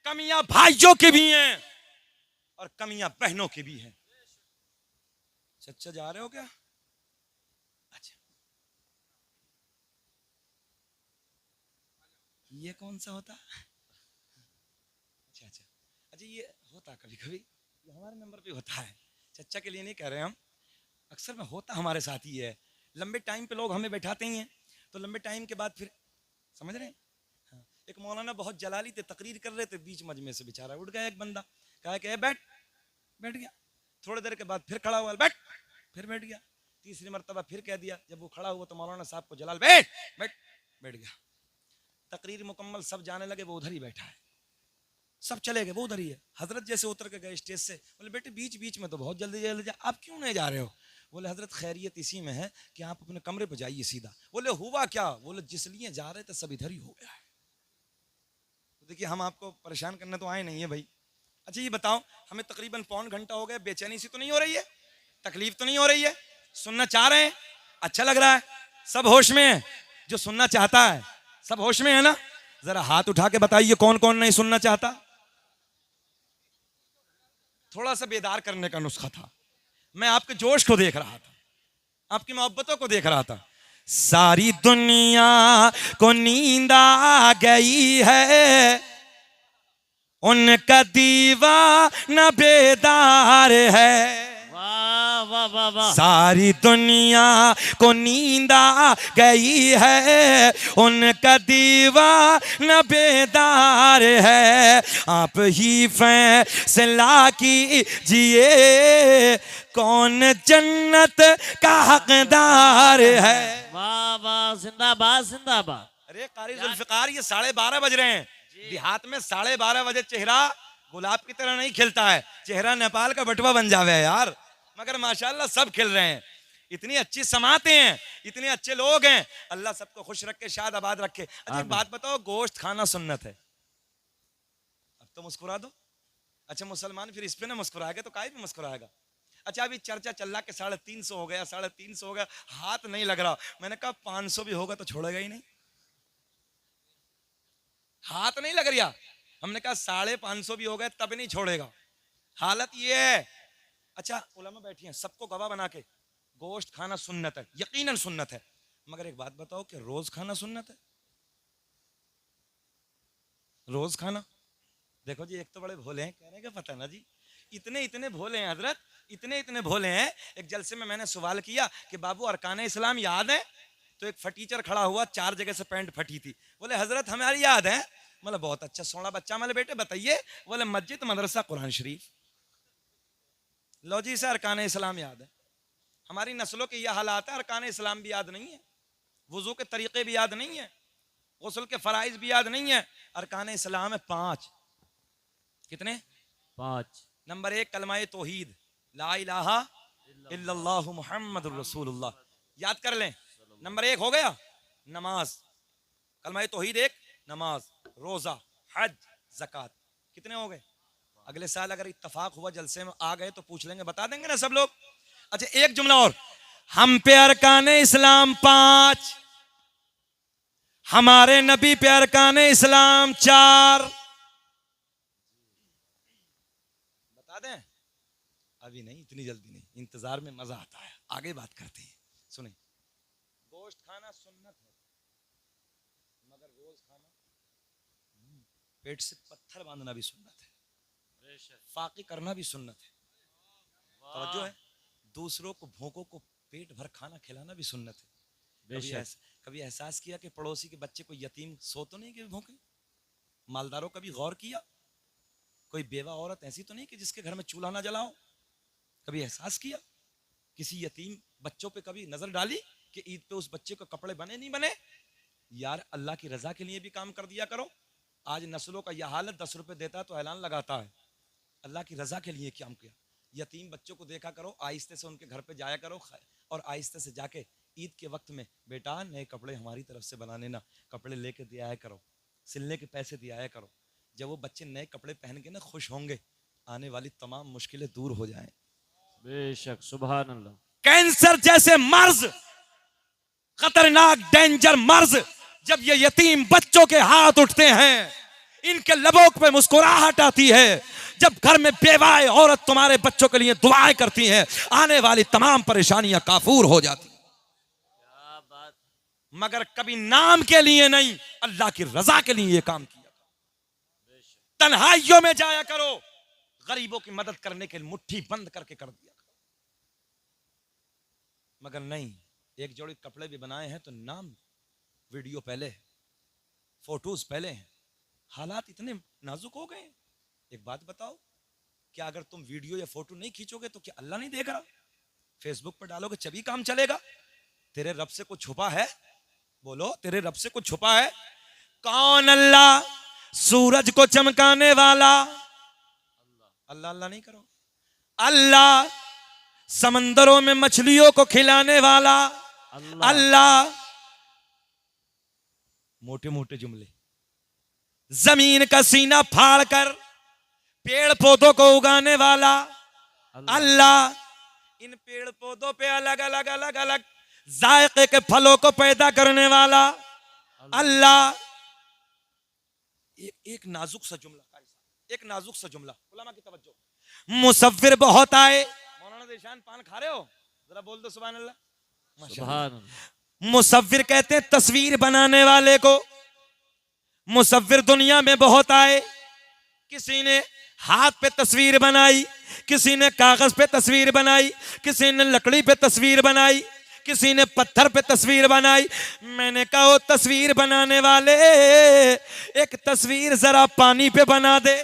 कमियां भाइयों की भी हैं और कमियां बहनों की भी हैं। चचा जा रहे हो क्या? अच्छा, ये कौन सा होता? अच्छा, ये होता कभी कभी, ये हमारे नंबर पे होता है। चचा के लिए नहीं कह रहे हम, अक्सर में होता हमारे साथ ही है। लंबे टाइम पे लोग हमें बैठाते ही हैं, तो लंबे टाइम के बाद फिर, समझ रहे हैं? हाँ। एक मौलाना बहुत जलाली थे, तकरीर कर रहे थे, बीच मजमे से बेचारा उठ गया एक बंदा, कहा कि बैठ गया। थोड़ी देर के बाद फिर खड़ा हुआ, बैठ, फिर बैठ गया। तीसरी मरतबा फिर कह दिया, जब वो खड़ा हुआ तो मौलाना साहब को जलाल, बैठ गया। तकरीर मुकम्मल, सब जाने लगे, वो उधर ही बैठा है, सब चले गए, वो उधर ही है। हजरत जैसे उतर के गए स्टेज से, बोले बेटे बीच बीच में तो बहुत जल्दी जा, आप क्यों नहीं जा रहे हो? बोले हजरत खैरियत इसी में है कि आप अपने कमरे पे जाइए सीधा। बोले हुआ क्या? बोले जिस लिए जा रहे थे सब इधर ही हो गया है। तो देखिए, हम आपको परेशान करने तो आए नहीं है भाई। अच्छा ये बताओ, हमें तकरीबन पौन घंटा हो गया, बेचैनी सी तो नहीं हो रही है? तकलीफ तो नहीं हो रही है? सुनना चाह रहे हैं? अच्छा लग रहा है? सब होश में है? जो सुनना चाहता है सब होश में है ना? जरा हाथ उठा के बताइए कौन कौन नहीं सुनना चाहता। थोड़ा सा बेदार करने का नुस्खा था। मैं आपके जोश को देख रहा था, आपकी मोहब्बतों को देख रहा था। सारी दुनिया को नींद आ गई है, उनका दीवाना बेदार है। वाह वाह वाह वाह। सारी दुनिया को नींद आ गई है, उनका दीवाना बेदार है। आप ही फैसला कीजिए कौन जन्नत का हकदार है। वाह वाह, जिंदाबाद जिंदाबाद। अरे कारी जुल्फिकार, ये 12:30 बज रहे हैं। देहात में 12:30 बजे चेहरा गुलाब की तरह नहीं खिलता है, चेहरा नेपाल का बटवा बन जावे है यार। मगर माशाल्लाह सब खिल रहे हैं, इतनी अच्छी समाते हैं, इतने अच्छे लोग हैं। अल्लाह सबको खुश रखे, शाद आबाद रखे। अच्छा एक बात बताओ, गोश्त खाना सुन्नत है? अब तो मुस्कुरा दो। अच्छा मुसलमान फिर इस पे ना मुस्कुराएगा तो काहे पे मुस्कुराएगा? अच्छा अभी चर्चा चल रहा कि 350 हो गया, 350 हो गया, हाथ नहीं लग रहा। मैंने कहा 500 भी होगा तो छोड़ेगा ही नहीं, हाथ नहीं लग रहा। हमने कहा 550 भी हो गए तब नहीं छोड़ेगा। हालत ये है। अच्छा उलमा बैठी हैं, सबको गवाह बना के गोश्त खाना सुन्नत है, यकीनन सुन्नत है। मगर एक बात बताओ कि रोज खाना सुन्नत है? रोज खाना? देखो जी, एक तो बड़े भोले हैं, कहने का पता ना जी, इतने इतने भोले हैं हजरत, इतने इतने भोले हैं। एक जलसे में मैंने सवाल किया कि बाबू अरकान इस्लाम याद है? तो एक फटीचर खड़ा हुआ, 4 जगह से पैंट फटी थी। बोले हजरत हमारी याद है। बोले बहुत अच्छा सोना बच्चा। बोले बेटे बताइए। बोले मस्जिद, मदरसा, कुरान शरीफ। लो जी से अरकान इस्लाम याद है। हमारी नस्लों के यह हालात है, अरकान इस्लाम भी याद नहीं है, वुजू के तरीके भी याद नहीं है, गुस्ल के फराइज भी याद नहीं है। अरकान इस्लाम है 5। कितने? 5। नंबर 1 कलमा तौहीद, ला इलाहा इल्लल्लाहु मुहम्मदुर रसूलुल्लाह, याद कर लें। नंबर 1 हो गया नमाज, कलमा तौहीद 1, नमाज, रोजा, हज, ज़कात। कितने हो गए? अगले साल अगर इत्तफाक हुआ जलसे में आ गए तो पूछ लेंगे, बता देंगे ना सब लोग। अच्छा एक जुमला और, हम पे अरकान इस्लाम 5, हमारे नबी पे अरकान इस्लाम 4। बता दें? अभी नहीं, इतनी जल्दी नहीं, इंतजार में मजा आता है, आगे बात करते हैं। सुने, गोश्त खाना सुन्नत है, मगर रोज खाना, पेट से पत्थर बांधना भी सुन्नत है, फाकी करना भी सुन्नत है। तवज्जो है? दूसरों को, भूखों को पेट भर खाना खिलाना भी सुन्नत है। कभी एहसास किया कि पड़ोसी के बच्चे को यतीम सो तो नहीं कि भूखे? मालदारों कभी गौर किया? कोई बेवा औरत ऐसी तो नहीं कि जिसके घर में चूल्हा ना जलाओ? कभी एहसास किया? किसी यतीम बच्चों पे कभी नजर डाली कि ईद पे उस बच्चे को कपड़े बने नहीं बने? यार अल्लाह की रजा के लिए भी काम कर दिया करो। आज नस्लों का यह हालत, 10 रुपए देता है तो ऐलान लगाता है, अल्लाह की रजा के लिए काम किया। यतीम बच्चों को देखा करो, आहिस्ते से उनके घर पे जाया करो, और आहिस्ते से जाके ईद के वक्त में बेटा नए कपड़े हमारी तरफ से बनाने ना, कपड़े लेके दिया करो, सिलने के पैसे दिया करो। जब वो बच्चे नए कपड़े पहन के ना खुश होंगे, आने वाली तमाम मुश्किलें दूर हो जाएं। बेशक, सुभान अल्लाह। कैंसर जैसे मर्ज, खतरनाक डेंजर मर्ज, जब ये यतीम बच्चों के हाथ उठते हैं, इनके लबों पे मुस्कुराहट आती है, जब घर में बेवाए औरत तुम्हारे बच्चों के लिए दुआएं करती हैं, आने वाली तमाम परेशानियां काफूर हो जाती। क्या बात। मगर कभी नाम के लिए नहीं, अल्लाह की रजा के लिए ये काम किया। तन्हाइयों में जाया करो, गरीबों की मदद करने के लिए मुट्ठी बंद करके कर दिया करो। मगर नहीं, एक जोड़ी कपड़े भी बनाए हैं तो नाम वीडियो पहले है, फोटोज पहले हैं। हालात इतने नाजुक हो गए। एक बात बताओ, क्या अगर तुम वीडियो या फोटो नहीं खींचोगे तो क्या अल्लाह नहीं देख रहा? फेसबुक पर डालोगे तभी काम चलेगा? तेरे रब से कुछ छुपा है? बोलो, तेरे रब से कुछ छुपा है? कौन अल्लाह? सूरज को चमकाने वाला अल्लाह। अल्लाह नहीं करो। अल्लाह समंदरों में मछलियों को खिलाने वाला अल्लाह। मोटे मोटे जुमले। जमीन का सीना फाड़कर पेड़ पौधों को उगाने वाला अल्लाह। इन पेड़ पौधों पे अलग अलग अलग अलग जायके के फलों को पैदा करने वाला अल्लाह। एक नाजुक सा जुमला, एक नाजुक सा जुमला, उलमा की तवज्जो। मुसव्विर बहुत आए। मौलाना देशान पान खा रहे हो, जरा बोल दो सुभान अल्लाह। सुभान अल्लाह। मुसव्विर कहते हैं तस्वीर बनाने वाले को। मुसव्विर दुनिया में बहुत आए। किसी ने हाथ पे तस्वीर बनाई, किसी ने कागज पे तस्वीर बनाई, किसी ने लकड़ी पे तस्वीर बनाई, किसी ने पत्थर पे तस्वीर बनाई। मैंने कहा वो तस्वीर बनाने वाले एक तस्वीर जरा पानी पे बना दे।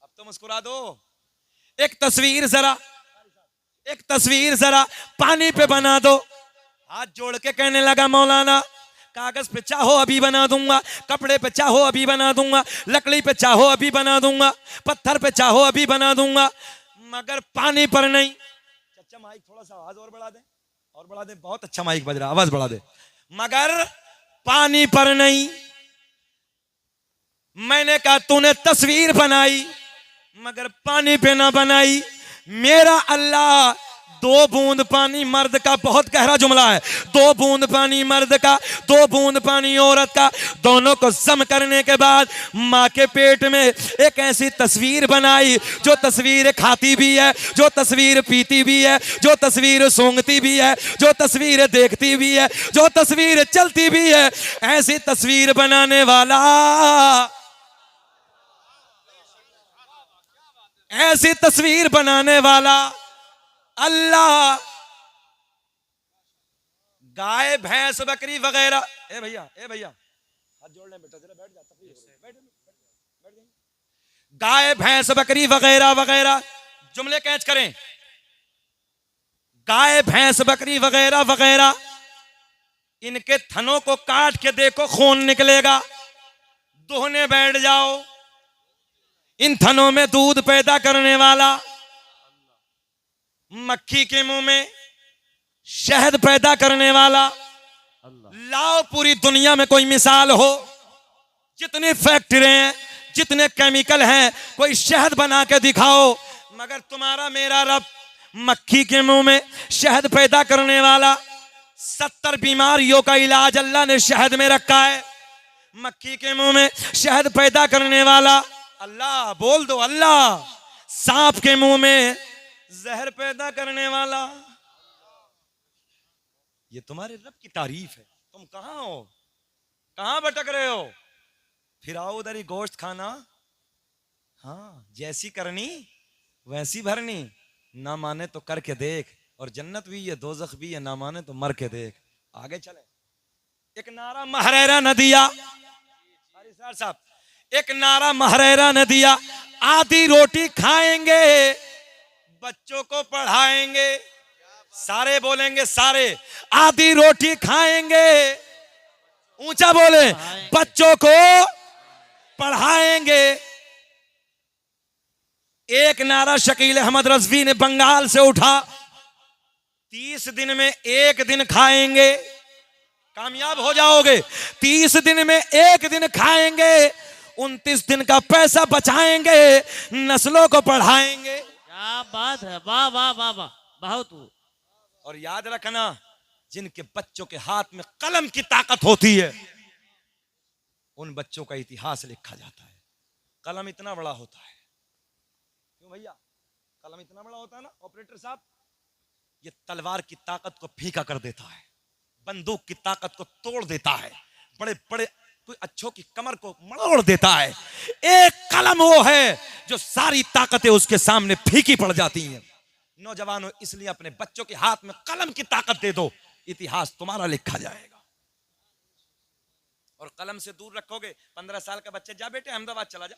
अब तो मुस्कुरा दो। एक तस्वीर जरा पानी पे बना दो। हाथ जोड़ के कहने लगा मौलाना कागज पे चाहो अभी बना दूंगा, कपड़े पे चाहो अभी बना दूंगा, लकड़ी पे चाहो अभी बना दूंगा, पत्थर पे चाहो अभी बना दूंगा, मगर पानी पर नहीं। अच्छा माइक थोड़ा सा आवाज और बढ़ा दे, बहुत अच्छा माइक बज रहा, आवाज बढ़ा दे। मगर पानी पर नहीं। मैंने कहा तूने तस्वीर बनाई मगर पानी पे ना बनाई। मेरा अल्लाह, 2 बूंद पानी मर्द का, बहुत गहरा जुमला है, 2 बूंद पानी मर्द का, 2 बूंद पानी औरत का, दोनों को सम करने के बाद माँ के पेट में एक ऐसी तस्वीर बनाई जो तस्वीर खाती भी है, जो तस्वीर पीती भी है, जो तस्वीर सूंघती भी है, जो तस्वीर देखती भी है, जो तस्वीर चलती भी है। ऐसी तस्वीर बनाने वाला, ऐसी तस्वीर बनाने वाला अल्लाह। गाय भैंस बकरी वगैरह, ए भैया हाथ जोड़ ले बेटा, जरा बैठ जा, बैठ। गाय भैंस बकरी वगैरह वगैरह, जुमले कैच करें। गाय भैंस बकरी वगैरह वगैरह, इनके थनों को काट के देखो खून निकलेगा। दोहने बैठ जाओ। इन थनों में दूध पैदा करने वाला, मक्खी के मुंह में शहद पैदा करने वाला। लाओ पूरी दुनिया में कोई मिसाल हो, जितनी फैक्ट्री हैं, जितने केमिकल हैं, कोई शहद बना के दिखाओ। मगर तुम्हारा मेरा रब मक्खी के मुंह में शहद पैदा करने वाला। 70 बीमारियों का इलाज अल्लाह ने शहद में रखा है। मक्खी के मुंह में शहद पैदा करने वाला अल्लाह, बोल दो अल्लाह। सांप के मुंह में जहर पैदा करने वाला। ये तुम्हारे रब की तारीफ है। तुम कहां हो, कहां भटक रहे हो? फिर आओ उधर ही गोश्त खाना। हाँ, जैसी करनी वैसी भरनी। ना माने तो करके देख, और जन्नत भी है दोजख भी है, ना माने तो मर के देख। आगे चले। एक नारा महरेरा न दिया साहब, एक नारा महरेरा न दिया। आधी रोटी खाएंगे, बच्चों को पढ़ाएंगे। सारे बोलेंगे, सारे आधी रोटी खाएंगे, ऊंचा बोले, बच्चों को पढ़ाएंगे। एक नारा शकील अहमद रज़वी ने बंगाल से उठा। 30 दिन में 1 दिन खाएंगे, कामयाब हो जाओगे। 30 दिन में 1 दिन खाएंगे, 29 दिन का पैसा बचाएंगे, नस्लों को पढ़ाएंगे। क्या बात है, वाह वाह वाह वाह, बहुत। और याद रखना, जिनके बच्चों के हाथ में कलम की ताकत होती है, उन बच्चों का इतिहास लिखा जाता है। कलम इतना बड़ा होता है, क्यों भैया? कलम इतना बड़ा होता है ना ऑपरेटर साहब, ये तलवार की ताकत को फीका कर देता है, बंदूक की ताकत को तोड़ देता है, बड़े बड़े कोई अच्छों की कमर को मरोड़ देता है। एक कलम वो है जो सारी ताकतें उसके सामने फीकी पड़ जाती हैं। नौजवानों, इसलिए अपने बच्चों के हाथ में कलम की ताकत दे दो, इतिहास तुम्हारा लिखा जाएगा। और कलम से दूर रखोगे। 15 साल का बच्चा, जा बेटे अहमदाबाद चला जा,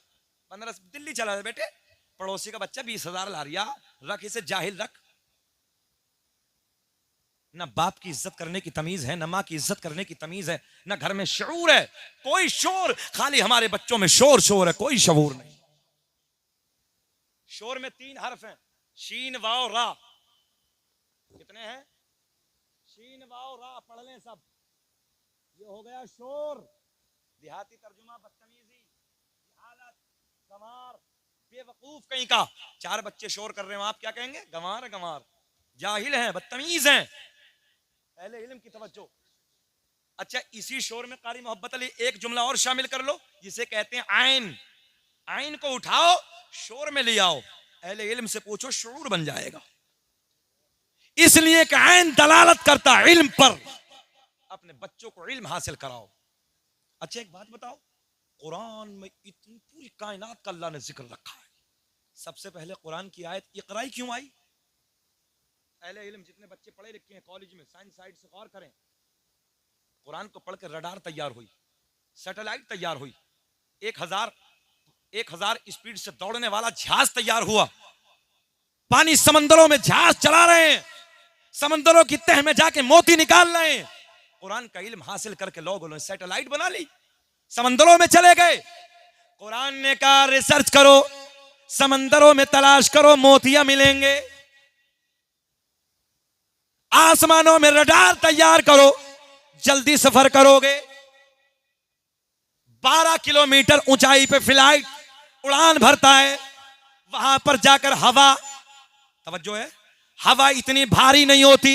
15 दिल्ली चला जा बेटे। पड़ोसी का बच्चा 20,000 ला रिया, रख इसे, जाहिल रख। ना बाप की इज्जत करने की तमीज है, ना माँ की इज्जत करने की तमीज है, ना घर में शऊर है। कोई शोर, खाली हमारे बच्चों में शोर शोर है, कोई शऊर नहीं। शोर में 3 हर्फ हैं, शीन वाव रा। कितने हैं? शीन वाव रा, पढ़ लें सब। ये हो गया शोर। देहाती तर्जुमा बदतमीजी, हालत, गंवार, बेवकूफ कहीं का। 4 बच्चे शोर कर रहे हो, आप क्या कहेंगे? गंवार गंवार, जाहिल हैं, बदतमीज हैं। अहले इल्म की तवज्जो। अच्छा, इसी शोर में कारी मोहब्बत अली एक जुमला और शामिल कर लो, जिसे कहते हैं आइन। आइन को उठाओ, शोर में ले आओ, अहले इल्म से पूछो, शऊर बन जाएगा। इसलिए कि आइन दलालत करता है इल्म पर। अपने बच्चों को इल्म हासिल कराओ। अच्छा, एक बात बताओ, कुरान में इतनी पूरी कायनात का अल्लाह ने जिक्र रखा है, सबसे पहले कुरान की आयत इक़रा ही क्यों आई? अहले इल्म जितने बच्चे पढ़े लिखे हैं कॉलेज में, साइंस साइड से गौर करें, कुरान को पढ़ के रडार तैयार हुई, सैटेलाइट तैयार हुई, 1000 स्पीड से दौड़ने वाला जहाज तैयार हुआ, पानी समंदरों में जहाज चला रहे हैं, समंदरों की तह में जाके मोती निकाल रहे हैं। कुरान का इल्म हासिल करके लोगों ने सैटेलाइट बना ली, समंदरों में चले गए। कुरान ने कहा रिसर्च करो, समंदरों में तलाश करो, मोतियां मिलेंगे। आसमानों में रडार तैयार करो, जल्दी सफर करोगे। 12 किलोमीटर ऊंचाई पे फ्लाइट उड़ान भरता है, वहां पर जाकर हवा, तवज्जो है, हवा इतनी भारी नहीं होती,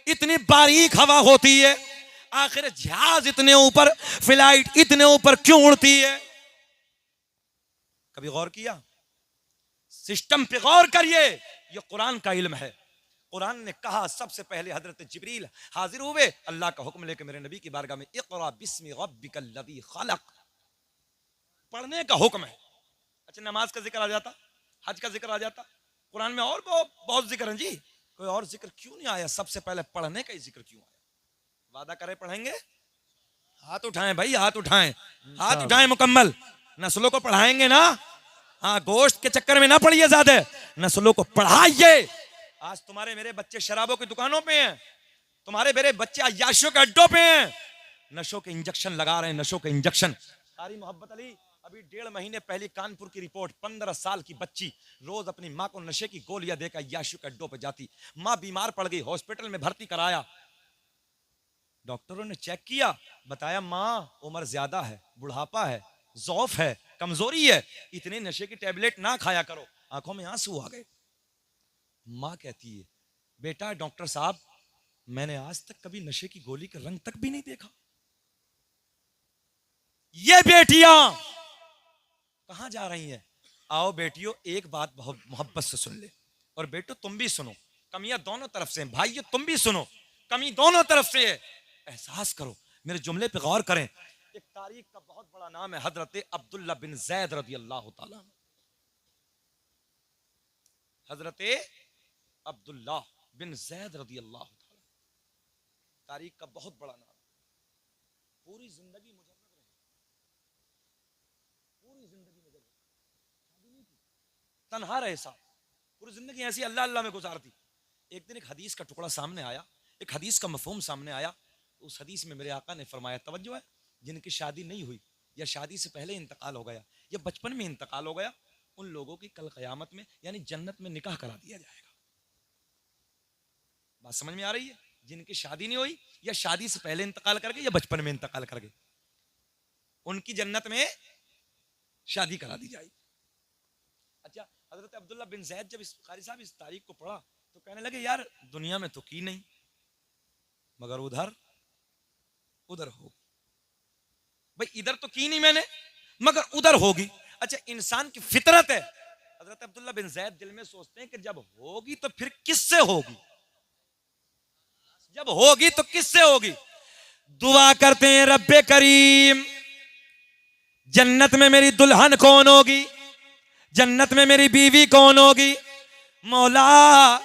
इतनी बारीक हवा होती है। आखिर जहाज इतने ऊपर, फ्लाइट इतने ऊपर क्यों उड़ती है? कभी गौर किया? सिस्टम पे गौर करिए, ये कुरान का इल्म है। कुरान ने कहा, सबसे पहले हजरत जिब्रील हाजिर हुए अल्लाह का हुक्म लेके मेरे नबी की बारगाह में, इक़रा बिस्मि रब्बिकल लज़ी खलक़, पढ़ने का हुक्म है। अच्छा, नमाज का जिक्र आ जाता, हज का जिक्र आ जाता, कुरान में और बहुत जिक्र है जी, कोई और जिक्र क्यों नहीं आया? सबसे पहले पढ़ने का ही जिक्र क्यों आया? वादा करें पढ़ेंगे? हाथ उठाएं भाई, हाथ उठाएं, हाथ उठाएं मुकम्मल। नस्लों को पढ़ाएंगे ना? हाँ, गोश्त के चक्कर में ना पढ़िए, ज्यादा नस्लों को पढ़ाइए। आज तुम्हारे मेरे बच्चे शराबों की दुकानों पे हैं, तुम्हारे मेरे बच्चे अय्याशियों के अड्डों पे हैं, नशों के इंजेक्शन लगा रहे हैं, नशों के इंजेक्शन। कारी मोहब्बत अली, अभी 1.5 महीने पहले कानपुर की रिपोर्ट, 15 साल की बच्ची रोज अपनी माँ को नशे की गोलियां देकर अय्याशियों के अड्डों पे जाती। माँ बीमार पड़ गई, हॉस्पिटल में भर्ती कराया, डॉक्टरों ने चेक किया, बताया माँ उम्र ज्यादा है, बुढ़ापा है, ज़ौफ है, कमजोरी है, इतने नशे की टेबलेट ना खाया करो। आंखों में आंसू आ गए। माँ कहती है, बेटा डॉक्टर साहब, मैंने आज तक कभी नशे की गोली का रंग तक भी नहीं देखा। ये बेटियां कहां जा रही हैं? आओ बेटियों, एक बात बहुत मोहब्बत से सुन ले, और बेटो तुम भी सुनो, कमियां दोनों तरफ से हैं। भाइयों तुम भी सुनो, कमी दोनों तरफ से है। एहसास करो, मेरे जुमले पे गौर करें। एक तारीख का बहुत बड़ा नाम है हजरत अब्दुल्ला बिन जैद रज़ी अल्लाह ताला। हजरत अब्दुल्ला बिन जैद रज़ी अल्लाह ताला, तारीख का बहुत बड़ा नाम। पूरी जिंदगी मुजर्रब रहे, पूरी जिंदगी मुजर्रब, शादी नहीं की, तन्हा रहे साहब, पूरी जिंदगी ऐसी अल्लाह अल्लाह में गुजार दी। एक दिन एक हदीस का टुकड़ा सामने आया, एक हदीस का मफहूम सामने आया। उस हदीस में मेरे आका ने फरमाया, तवज्जो है, जिनकी शादी नहीं हुई या शादी से पहले इंतकाल हो गया या बचपन में इंतकाल हो गया, उन लोगों की कल क़यामत में यानी जन्नत में निकाह करा दिया जाएगा। बात समझ में आ रही है? जिनकी शादी नहीं हुई या शादी से पहले इंतकाल कर गए या बचपन में इंतकाल कर गए, उनकी जन्नत में शादी करा दी जाएगी। अच्छा, हजरत अब्दुल्ला बिन जैद जब इस कारी साहब इस तारीख को पढ़ा तो कहने लगे, यार दुनिया में तो की नहीं, मगर उधर होगी। भाई इधर तो की नहीं मैंने, मगर उधर होगी। अच्छा, इंसान की फितरत है। हजरत अब्दुल्ला बिन जैद दिल में सोचते हैं कि जब होगी तो फिर किससे होगी, जब होगी तो किससे होगी। दुआ करते हैं, रब्बे करीम, जन्नत में मेरी दुल्हन कौन होगी, जन्नत में मेरी बीवी कौन होगी, मौला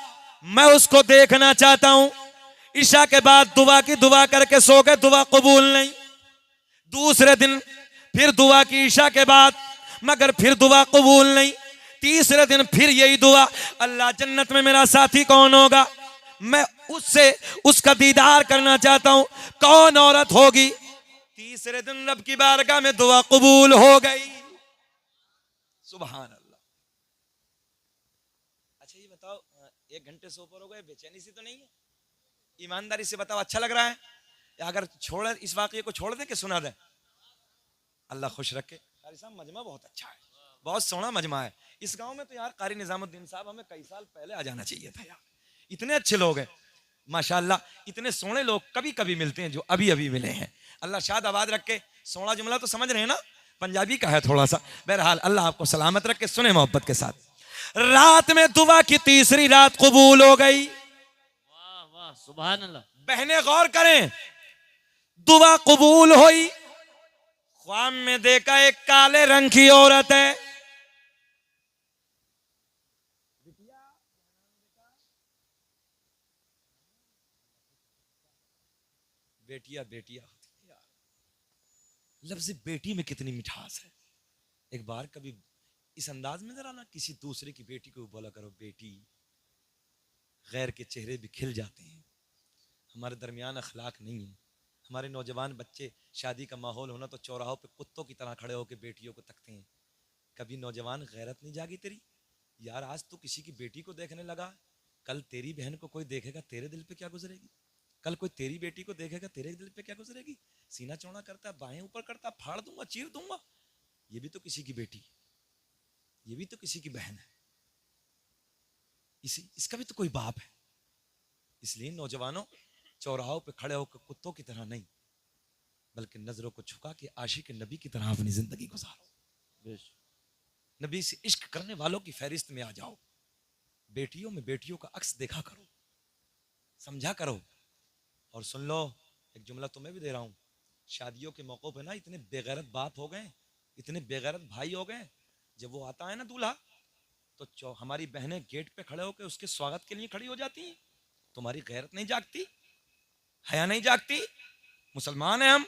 मैं उसको देखना चाहता हूं। ईशा के बाद दुआ करके सो गए, दुआ कबूल नहीं। दूसरे दिन फिर दुआ की ईशा के बाद, मगर फिर दुआ कबूल नहीं। तीसरे दिन फिर यही दुआ, अल्लाह जन्नत में मेरा साथी कौन होगा, मैं उससे उसका दीदार करना चाहता हूं, कौन औरत होगी। तीसरे दिन रब की बारगाह में दुआ कबूल हो गई। सुभान अल्लाह। अच्छा ये बताओ, 1 घंटे से ऊपर हो गए, बेचैनी सी तो नहीं है? ईमानदारी से बताओ, अच्छा लग रहा है? या अगर छोड़ इस वाकये को छोड़ दे कि सुना दे? अल्लाह खुश रखे। कारी साहब मजमा बहुत अच्छा है, बहुत सोहना मजमा है। इस गांव में तो यार कारी निजामुद्दीन साहब हमें कई साल पहले आ जाना चाहिए था यार, इतने अच्छे लोग हैं। माशाअल्लाह इतने सोने लोग कभी कभी मिलते हैं जो अभी अभी मिले हैं। अल्लाह शाद आबाद रखे। सोना जुमला तो समझ रहे हैं ना, पंजाबी का है थोड़ा सा। बहरहाल अल्लाह आपको सलामत रखे। सुने मोहब्बत के साथ। रात में दुआ की तीसरी रात कबूल हो गई। वाह वाह सुभान अल्लाह। बहने गौर करें, दुआ कबूल हुई। ख्वाब में देखा एक काले रंग की औरत है। बेटिया बेटिया होती है यार। लफ्ज़ बेटी में कितनी मिठास है। एक बार कभी इस अंदाज में जरा ना किसी दूसरे की बेटी को बोला करो बेटी। गैर के चेहरे भी खिल जाते हैं। हमारे दरमियान अखलाक नहीं है। हमारे नौजवान बच्चे, शादी का माहौल होना तो चौराहों पे कुत्तों की तरह खड़े होकर बेटियों को तकते हैं। कभी नौजवान गैरत नहीं जागी तेरी? यार आज तू किसी की बेटी को देखने लगा, कल तेरी बहन को कोई देखेगा तेरे दिल पे क्या गुजरेगी? कल कोई तेरी बेटी को देखेगा तेरे दिल पे क्या गुजरेगी? सीना चौड़ा करता, बाहें ऊपर करता, फाड़ दूंगा, चीर दूंगा। ये भी तो किसी की बेटी, ये भी तो किसी की बहन है, इसका भी तो कोई बाप है। इसलिए नौजवानों, चौराहों पे खड़े होकर कुत्तों की तरह नहीं, बल्कि नजरों को झुका के आशिक नबी की तरह अपनी जिंदगी गुजारो। नबी से इश्क करने वालों की फहरिस्त में आ जाओ। बेटियों में बेटियों का अक्स देखा करो, समझा करो। और सुन लो, एक जुमला तुम्हें भी दे रहा हूं। शादियों के मौकों पे ना इतने बेगैरत बाप हो गए, इतने बेगैरत भाई हो गए। जब वो आता है ना दूल्हा, तो हमारी बहनें गेट पे खड़े होकर उसके स्वागत के लिए खड़ी हो जाती हैं। तुम्हारी गैरत नहीं जागती, हया नहीं जागती? मुसलमान है हम।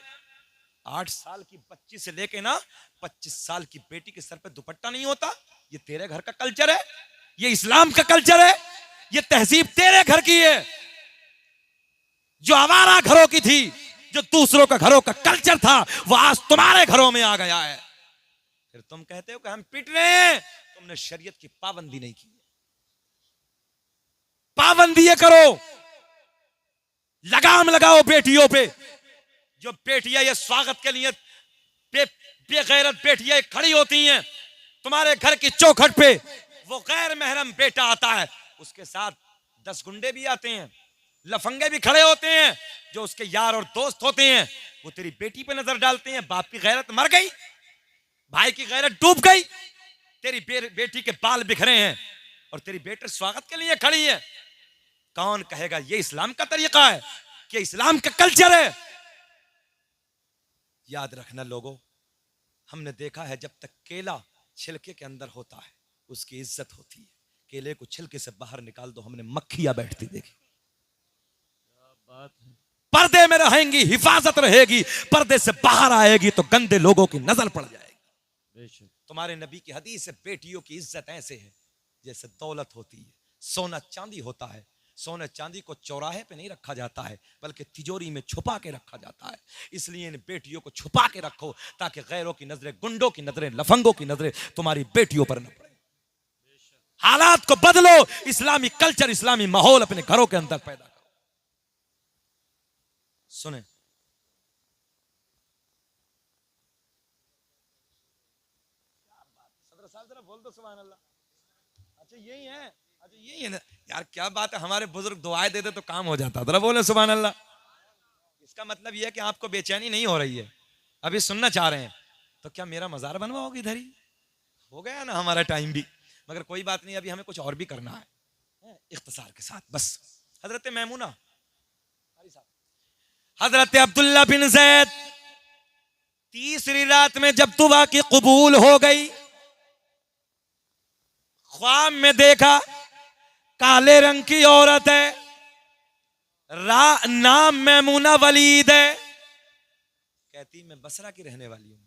8 साल की बच्ची से लेके ना 25 साल की बेटी के सर पे दुपट्टा नहीं होता। ये तेरे घर का कल्चर है, ये इस्लाम का कल्चर है, ये तहजीब तेरे घर की है। जो आवारा घरों की थी, जो दूसरों का घरों का कल्चर था, वो आज तुम्हारे घरों में आ गया है। फिर तुम कहते हो कि हम पिट रहे हैं। तुमने शरीयत की पाबंदी नहीं की। पाबंदी ये करो, लगाम लगाओ बेटियों पे। जो बेटियां ये स्वागत के लिए बेगैरत बेटियां खड़ी होती हैं तुम्हारे घर की चौखट पे, वो गैर महरम बेटा आता है, उसके साथ 10 गुंडे भी आते हैं, लफंगे भी खड़े होते हैं, जो उसके यार और दोस्त होते हैं। वो तेरी बेटी पे नजर डालते हैं। बाप की गैरत मर गई, भाई की गैरत डूब गई, तेरी बेटी के बाल बिखरे हैं और तेरी बेटी स्वागत के लिए खड़ी है। कौन कहेगा ये इस्लाम का तरीका है, कि इस्लाम का कल्चर है? याद रखना लोगों, हमने देखा है जब तक केला छिलके के अंदर होता है उसकी इज्जत होती है। केले को छिलके से बाहर निकाल दो, हमने मक्खियां बैठती देखी। पर्दे में रहेंगी, हिफाजत रहेगी। पर्दे से बाहर आएगी तो गंदे लोगों की नजर पड़ जाएगी। तुम्हारे नबी की हदीस से बेटियों की इज्जत ऐसे है जैसे दौलत होती है, सोना चांदी होता है। सोने चांदी को चौराहे पे नहीं रखा जाता है, बल्कि तिजोरी में छुपा के रखा जाता है। इसलिए इन बेटियों को छुपा के रखो, ताकि गैरों की नजरें, गुंडों की नजरें, लफंगों की नजरें तुम्हारी बेटियों पर न पड़े। हालात को बदलो, इस्लामी कल्चर, इस्लामी माहौल अपने घरों के अंदर पैदा करो। सुने, सदर साहब जरा बोल दो सुभान अल्लाह। अच्छा यही है, अच्छा यही है ना यार, क्या बात है। हमारे बुजुर्ग दुआएं देते तो काम हो जाता। जरा बोले सुभान अल्लाह। इसका मतलब यह है कि आपको बेचैनी नहीं हो रही है, अभी सुनना चाह रहे हैं। तो क्या मेरा मजार बनवाओगे इधर ही? हो गया ना हमारा टाइम भी। मगर कोई बात नहीं, अभी हमें कुछ और भी करना है इख्तिसार के साथ। बस हजरत मैमूना, हजरत अब्दुल्ला बिन जैद, तीसरी रात में जब दुआ की कबूल हो गई, ख्वाब में देखा काले रंग की औरत है, नाम मैमूना वलीद है। कहती मैं बसरा की रहने वाली हूं।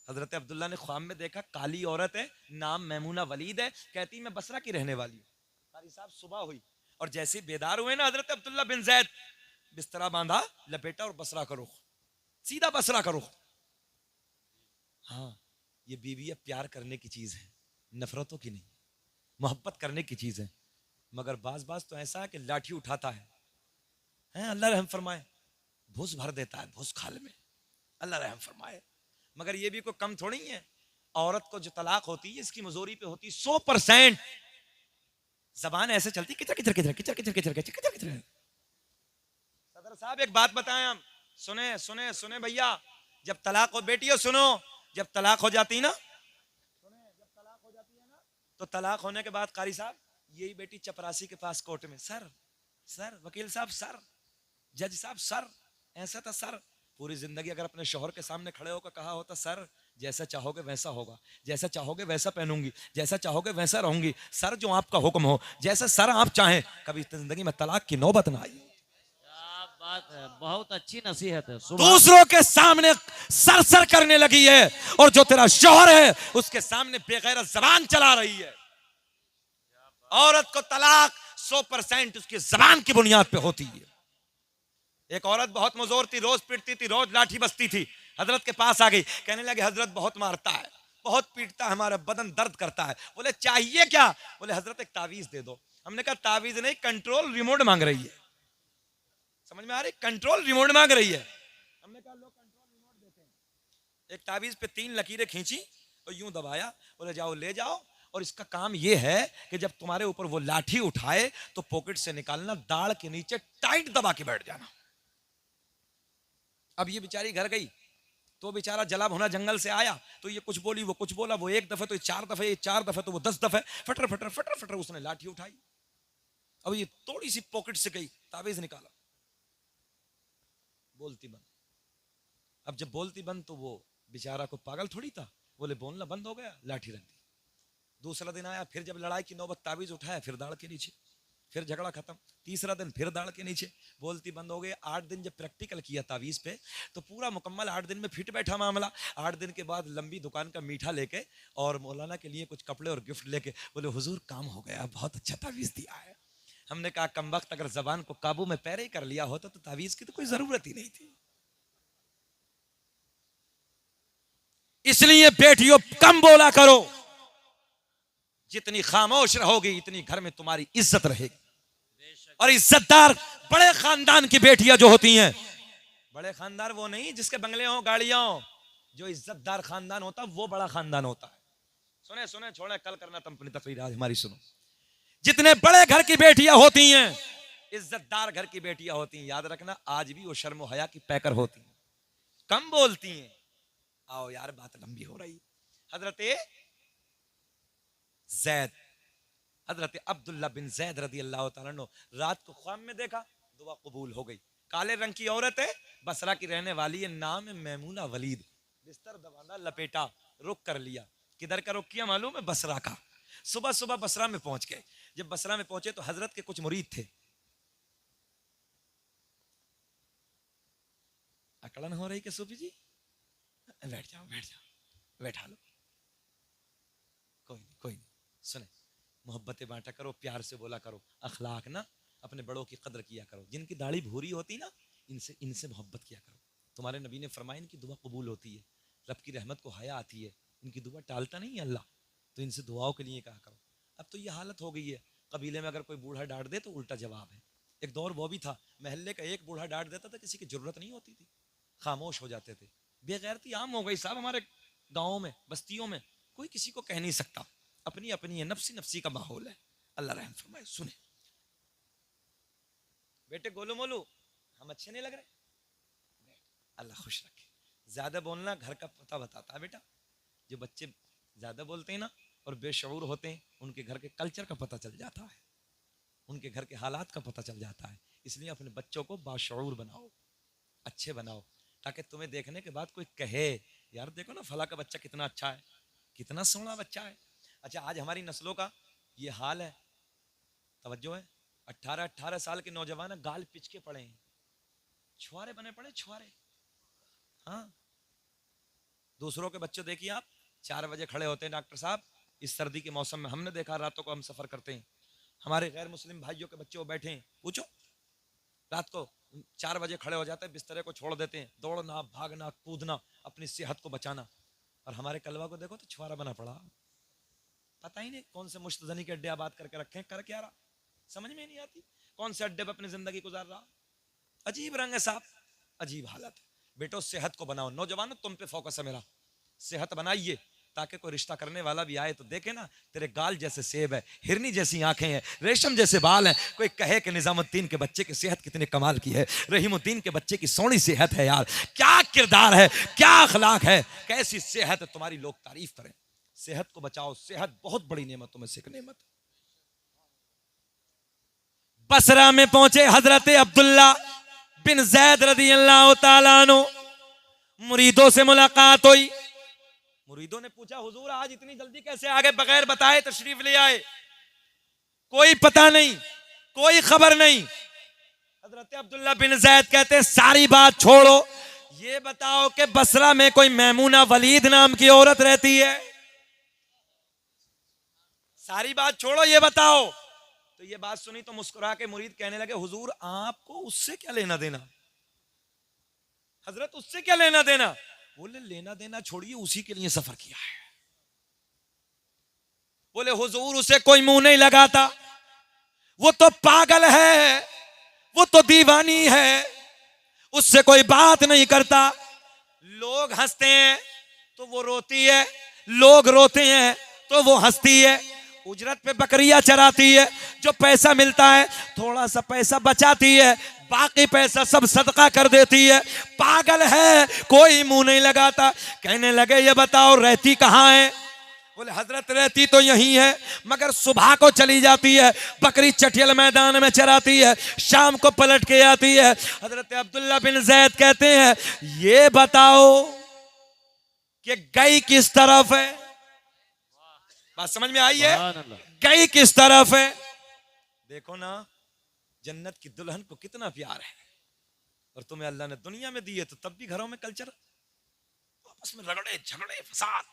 हजरत अब्दुल्ला ने ख्वाब में देखा काली औरत है, नाम मैमूना वलीद है। कहती मैं बसरा की रहने वाली हूं। कारी साहब सुबह हुई और जैसे बेदार हुए ना हजरत अब्दुल्ला बिन जैद, बिस्तरा बांधा, लपेटा और बसरा का रुख, सीधा बसरा का रुख। हाँ, ये बीवी प्यार करने की चीज है, नफरतों की नहीं, मोहब्बत करने की चीज है। मगर बाज बाज तो ऐसा है कि लाठी उठाता है, अल्लाह रहम फरमाए, भूस भर देता है भूस खाल में, अल्लाह रहम फरमाए। मगर ये भी कोई कम थोड़ी है। औरत को जो तलाक होती है इसकी मजूरी पे होती 100%। जबान ऐसे चलती किचर किचर किचर किचर किचर किचर किचर किचर किचर। सदर साहब एक बात बताएं हम, सुने सुने सुने भैया, जब तलाक हो, बेटियों सुनो, जब तलाक हो जाती ना, सुने, जब तलाक हो जाती है ना, तो तलाक होने के बाद कारी साहब यही बेटी चपरासी के पास कोर्ट में, सर सर वकील साहब सर, जज साहब सर, ऐसा था सर। पूरी जिंदगी अगर अपने शोहर के सामने खड़े होकर कहा होता, सर जैसा चाहोगे वैसा होगा, जैसा चाहोगे वैसा पहनूंगी, जैसा चाहोगे वैसा रहूंगी, सर जो आपका हुक्म हो, जैसा सर आप चाहें, कभी जिंदगी में तलाक की नौबत ना आई। क्या बात है, बहुत अच्छी नसीहत है। दूसरों के सामने सर सर करने लगी है, और जो तेरा शौहर है उसके सामने बेगैरत जबान चला रही है। औरत को तलाक 100% उसकी जबान की बुनियाद पे होती है। एक औरत बहुत मजोर थी, रोज पीटती थी, रोज लाठी बसती थी, हजरत के पास आ गई, कहने लगे हजरत बहुत मारता है, बहुत पीटता है, हमारा बदन दर्द करता है। बोले चाहिए क्या? बोले हजरत एक तावीज दे दो। हमने कहा तावीज नहीं, कंट्रोल रिमोट मांग रही है। समझ में आ रही? कंट्रोल रिमोट मांग रही है। हमने कहा लोग कंट्रोल रिमोट देते हैं। एक तावीज पे 3 लकीरें खींची और यूं दबाया, बोले जाओ ले जाओ, और इसका काम यह है कि जब तुम्हारे ऊपर वो लाठी उठाए तो पॉकेट से निकालना, दाढ़ के नीचे टाइट दबा के बैठ जाना। अब ये बेचारी घर गई तो बेचारा जला भुना जंगल से आया, तो ये कुछ बोली वो कुछ बोला, वो 1 दफे तो 4 दफे, ये 4 दफे तो वो 10 दफे, फटर फटर फटर फटर उसने लाठी उठाई। अब ये थोड़ी सी पॉकेट से गई, ताबीज निकाला, बोलती बंद। अब जब बोलती बंद तो वो बेचारा को पागल थोड़ी था, बोले बोलना बंद हो गया, लाठी रख दी। दूसरा दिन आया, फिर जब लड़ाई की नौबत, ताबीज उठाया, फिर दाढ़ के नीचे, फिर झगड़ा खत्म। तीसरा दिन फिर दाढ़ के नीचे, बोलती बंद हो गई। 8 दिन जब प्रैक्टिकल किया तावीज पे तो पूरा मुकम्मल 8 दिन में फिट बैठा मामला। 8 दिन के बाद लंबी दुकान का मीठा लेके और मौलाना के लिए कुछ कपड़े और गिफ्ट लेके बोले हुजूर काम हो गया, बहुत अच्छा तावीज दिया है। हमने कहा कम वक्त अगर जबान को काबू में पैरे कर लिया होता तो तावीज की तो कोई जरूरत ही नहीं थी। इसलिए बेटियों कम बोला करो, जितनी खामोश रहोगी इतनी घर में तुम्हारी इज्जत रहेगी। और इज्जतदार बड़े खानदान की बेटियां जो होती हैं, बड़े खानदान वो नहीं जिसके बंगले हो गाड़ियां हो, जो इज्जतदार खानदान होता है वो बड़ा खानदान होता है। सुने सुने छोड़े, कल करना तुम अपनी तकरीर, आज हमारी सुनो। जितने बड़े घर की बेटियां होती हैं, इज्जतदार घर की बेटियां होती हैं, याद रखना आज भी वो शर्म हया की पैकर होती हैं, कम बोलती हैं। आओ यार बात लंबी हो रही। हजरत जैद, हजरत अब्दुल्ला बिन जैद रदी अल्लाह तआला अन्हु, रात को ख्वाब में देखा, दुआ कबूल हो गई। काले रंग की औरत है, बसरा की रहने वाली है, नाम है मैमूना वलीद। बिस्तर दबाना लपेटा, रुक कर लिया। किधर का रुक किया मालूम है? बसरा का। सुबह सुबह बसरा में पहुंच गए। जब बसरा में पहुंचे तो हजरत के कुछ मुरीद थे। अकड़न हो रही कि सूफी जी बैठ जाओ बैठ जाओ, बैठा लो, कोई नहीं कोई नहीं। सुने, मोहब्बतें बांटा करो, प्यार से बोला करो, अखलाक ना, अपने बड़ों की कदर किया करो। जिनकी दाढ़ी भूरी होती ना, इनसे इनसे मोहब्बत किया करो। तुम्हारे नबी ने फरमाया इनकी दुआ कबूल होती है, रब की रहमत को हया आती है, इनकी दुआ टालता नहीं है अल्लाह, तो इनसे दुआओं के लिए कहा करो। अब तो ये हालत हो गई है, कबीले में अगर कोई बूढ़ा डांट दे तो उल्टा जवाब है। एक दौर वो भी था, महल्ले का एक बूढ़ा डांट देता था, किसी की जरूरत नहीं होती थी, खामोश हो जाते थे। बेगैरती आम हो गई साहब हमारे गाँव में, बस्तियों में, कोई किसी को कह नहीं सकता, अपनी अपनी है, नफसी नफसी का माहौल है। अल्लाह रहम फरमाए। सुने बेटे, गोलू मोलू हम अच्छे नहीं लग रहे, अल्लाह खुश रखे। ज्यादा बोलना घर का पता बताता है बेटा। जो बच्चे ज्यादा बोलते हैं ना और बेशऊर होते हैं, उनके घर के कल्चर का पता चल जाता है, उनके घर के हालात का पता चल जाता है। इसलिए अपने बच्चों को बाशऊर बनाओ, अच्छे बनाओ, ताकि तुम्हें देखने के बाद कोई कहे यार देखो ना फला का बच्चा कितना अच्छा है, कितना सोहना बच्चा है। अच्छा, आज हमारी नस्लों का ये हाल है, तवज्जो है, 18-18 साल के नौजवान गाल पिच के पड़े हैं, छुआरे बने पड़े, छुआरे। हाँ, दूसरों के बच्चे देखिए आप, 4 बजे खड़े होते हैं डॉक्टर साहब, इस सर्दी के मौसम में हमने देखा, रातों को हम सफर करते हैं, हमारे गैर मुस्लिम भाइयों के बच्चे वो बैठे हैं, पूछो रात को 4 बजे खड़े हो जाते हैं, बिस्तरे को छोड़ देते हैं, दौड़ना भागना कूदना, अपनी सेहत को बचाना। और हमारे कलवा को देखो तो छुआरा बना पड़ा, पता ही नहीं कौन से मुश्तजनी के अड्डे आबाद करके रखे हैं, कर क्या रहा समझ में नहीं आती, कौन से अड्डे पर अपनी जिंदगी गुजार रहा। अजीब रंग है साहब, अजीब हालत है। बेटो सेहत को बनाओ, नौजवानों तुम पे फोकस है मेरा, सेहत बनाइए, ताकि कोई रिश्ता करने वाला भी आए तो देखे ना, तेरे गाल जैसे सेब है, हिरनी जैसी आंखें हैं, रेशम जैसे बाल हैं, कोई कहे कि निजामुद्दीन के बच्चे की सेहत कितने कमाल की है, रहीमुद्दीन के बच्चे की सोहनी सेहत है, यार क्या किरदार है, क्या अखलाक है, कैसी सेहत है, तुम्हारी लोग तारीफ करें। सेहत को बचाओ, सेहत बहुत बड़ी नेमतों में से एक नेमत। बसरा में पहुंचे हजरत अब्दुल्ला बिन जैद रदी अल्लाह तआला अन्हु, मुरीदों से मुलाकात हुई। मुरीदों ने पूछा, हुजूर आज इतनी जल्दी कैसे आ गए, बगैर बताए तशरीफ ले आए, कोई पता नहीं, कोई खबर नहीं। हजरत अब्दुल्ला बिन जैद कहते हैं, सारी बात छोड़ो, ये बताओ कि बसरा में कोई मैमूना वलीद नाम की औरत रहती है? सारी बात छोड़ो, ये बताओ। तो ये बात सुनी तो मुस्कुरा के मुरीद कहने लगे, हुजूर आपको उससे क्या लेना देना, हजरत उससे क्या लेना देना? बोले लेना देना छोड़िए, उसी के लिए सफर किया है। बोले हुजूर उसे कोई मुंह नहीं लगाता, वो तो पागल है, वो तो दीवानी है, उससे कोई बात नहीं करता। लोग हंसते हैं तो वो रोती है, लोग रोते हैं तो वो हंसती है। उजरत पे बकरियां चराती है, जो पैसा मिलता है थोड़ा सा पैसा बचाती है, बाकी पैसा सब सदका कर देती है। पागल है, कोई मुंह नहीं लगाता। कहने लगे ये बताओ रहती कहाँ है? बोले हजरत रहती तो यही है, मगर सुबह को चली जाती है, बकरी चटियल मैदान में चराती है, शाम को पलट के आती है। हजरत अब्दुल्ला बिन जैद कहते हैं, ये बताओ कि गई किस तरफ है? बात समझ में आई है? गई किस तरफ है? देखो ना, जन्नत की दुल्हन को कितना प्यार है, और तुम्हें अल्लाह ने दुनिया में दी है तो तब भी घरों में कल्चर, आपस में रगड़े झगड़े फसाद।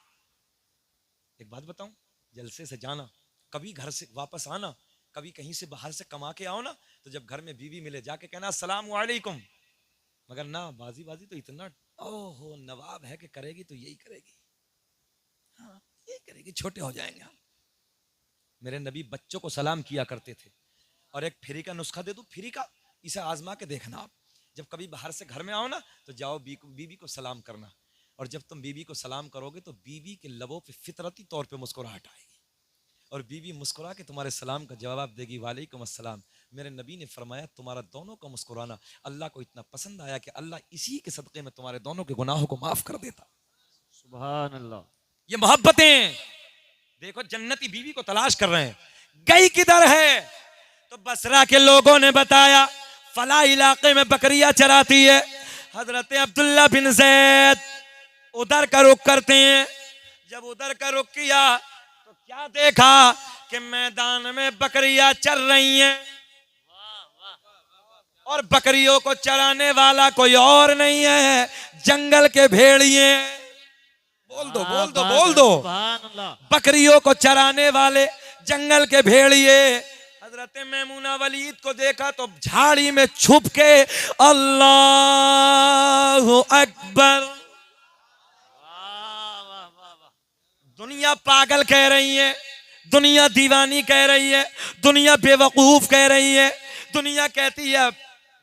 एक बात बताऊं, जलसे से जाना, कभी घर से वापस आना, कभी कहीं से बाहर से कमा के आओ ना, तो जब घर में बीवी मिले जाके कहना अस्सलाम वालेकुम, मगर ना बाजी बाजी तो इतना, ओहो नवाब है कि करेगी तो यही करेगी, हाँ यही करेगी, छोटे हो जाएंगे हम। मेरे नबी बच्चों को सलाम किया करते थे, और एक फ्री का नुस्खा दे दूं, फ्री का, इसे आजमा के देखना आप। जब कभी बाहर से घर में आओ ना, तो जाओ बीवी को सलाम करना, और जब तुम बीवी को सलाम करोगे तो बीवी के लबों पे फितरती तौर पे मुस्कुराहट आएगी, और बीवी मुस्कुरा के तुम्हारे सलाम का जवाब देगी, वालेकुम अस्सलाम। मेरे नबी ने फरमाया तुम्हारा दोनों का मुस्कुराना अल्लाह को इतना पसंद आया कि अल्लाह इसी के सदक़े में तुम्हारे दोनों के गुनाहों को माफ कर देता। सुभान अल्लाह। ये मोहब्बतें देखो, जन्नती बीवी को तलाश कर रहे हैं, गई किधर है? तो बसरा के लोगों ने बताया फला इलाके में बकरियां चराती है। हजरत अब्दुल्ला बिन जैद उधर का रुख करते हैं। जब उधर का रुख किया तो क्या देखा कि मैदान में बकरियां चर रही हैं, और बकरियों को चराने वाला कोई और नहीं है, जंगल के भेड़िए। बोल दो बोल दो बोल दो, बकरियों को चराने वाले जंगल के भेड़िए। हजरत मैमूना वलीद को देखा तो झाड़ी में छुप के अल्लाहु अकबर। दुनिया पागल कह रही है, दुनिया दीवानी कह रही है, दुनिया बेवकूफ कह रही है, दुनिया कहती है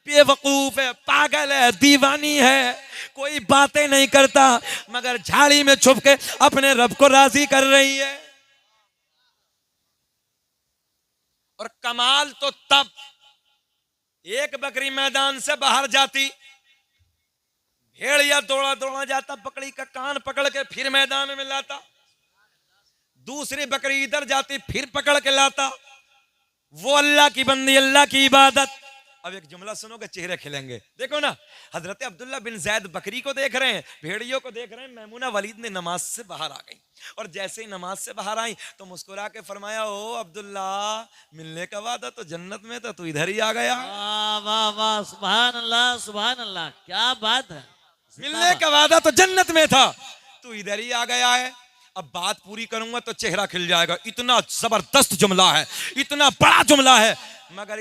बेवकूफ है, पागल है, दीवानी है, कोई बातें नहीं करता, मगर झाड़ी में छुप के अपने रब को राजी कर रही है। और कमाल तो तब, एक बकरी मैदान से बाहर जाती, भेड़िया दौड़ा दौड़ा जाता, बकरी का कान पकड़ के फिर मैदान में लाता, दूसरी बकरी इधर जाती फिर पकड़ के लाता। वो अल्लाह की बंदी, अल्लाह की इबादत। अब एक जुमला सुनोगे चेहरे खिलेंगे। देखो ना, हजरत अब्दुल्ला बिन जैद बकरी को देख रहे हैं, भेड़ियों को देख रहे हैं। मैमूना वलीद ने नमाज से बाहर आ गई, और जैसे ही नमाज से बाहर आई तो मुस्कुरा के फरमाया, ओ अब्दुल्ला मिलने का वादा तो जन्नत में था, तू इधर ही आ गया। वाह वाह वाह, सुभान अल्लाह सुभान अल्लाह, क्या बात है। मिलने का वादा तो जन्नत में था, तू इधर ही आ गया है। अब बात पूरी करूंगा तो चेहरा खिल जाएगा, इतना जबरदस्त जुमला है, इतना बड़ा जुमला है, मगर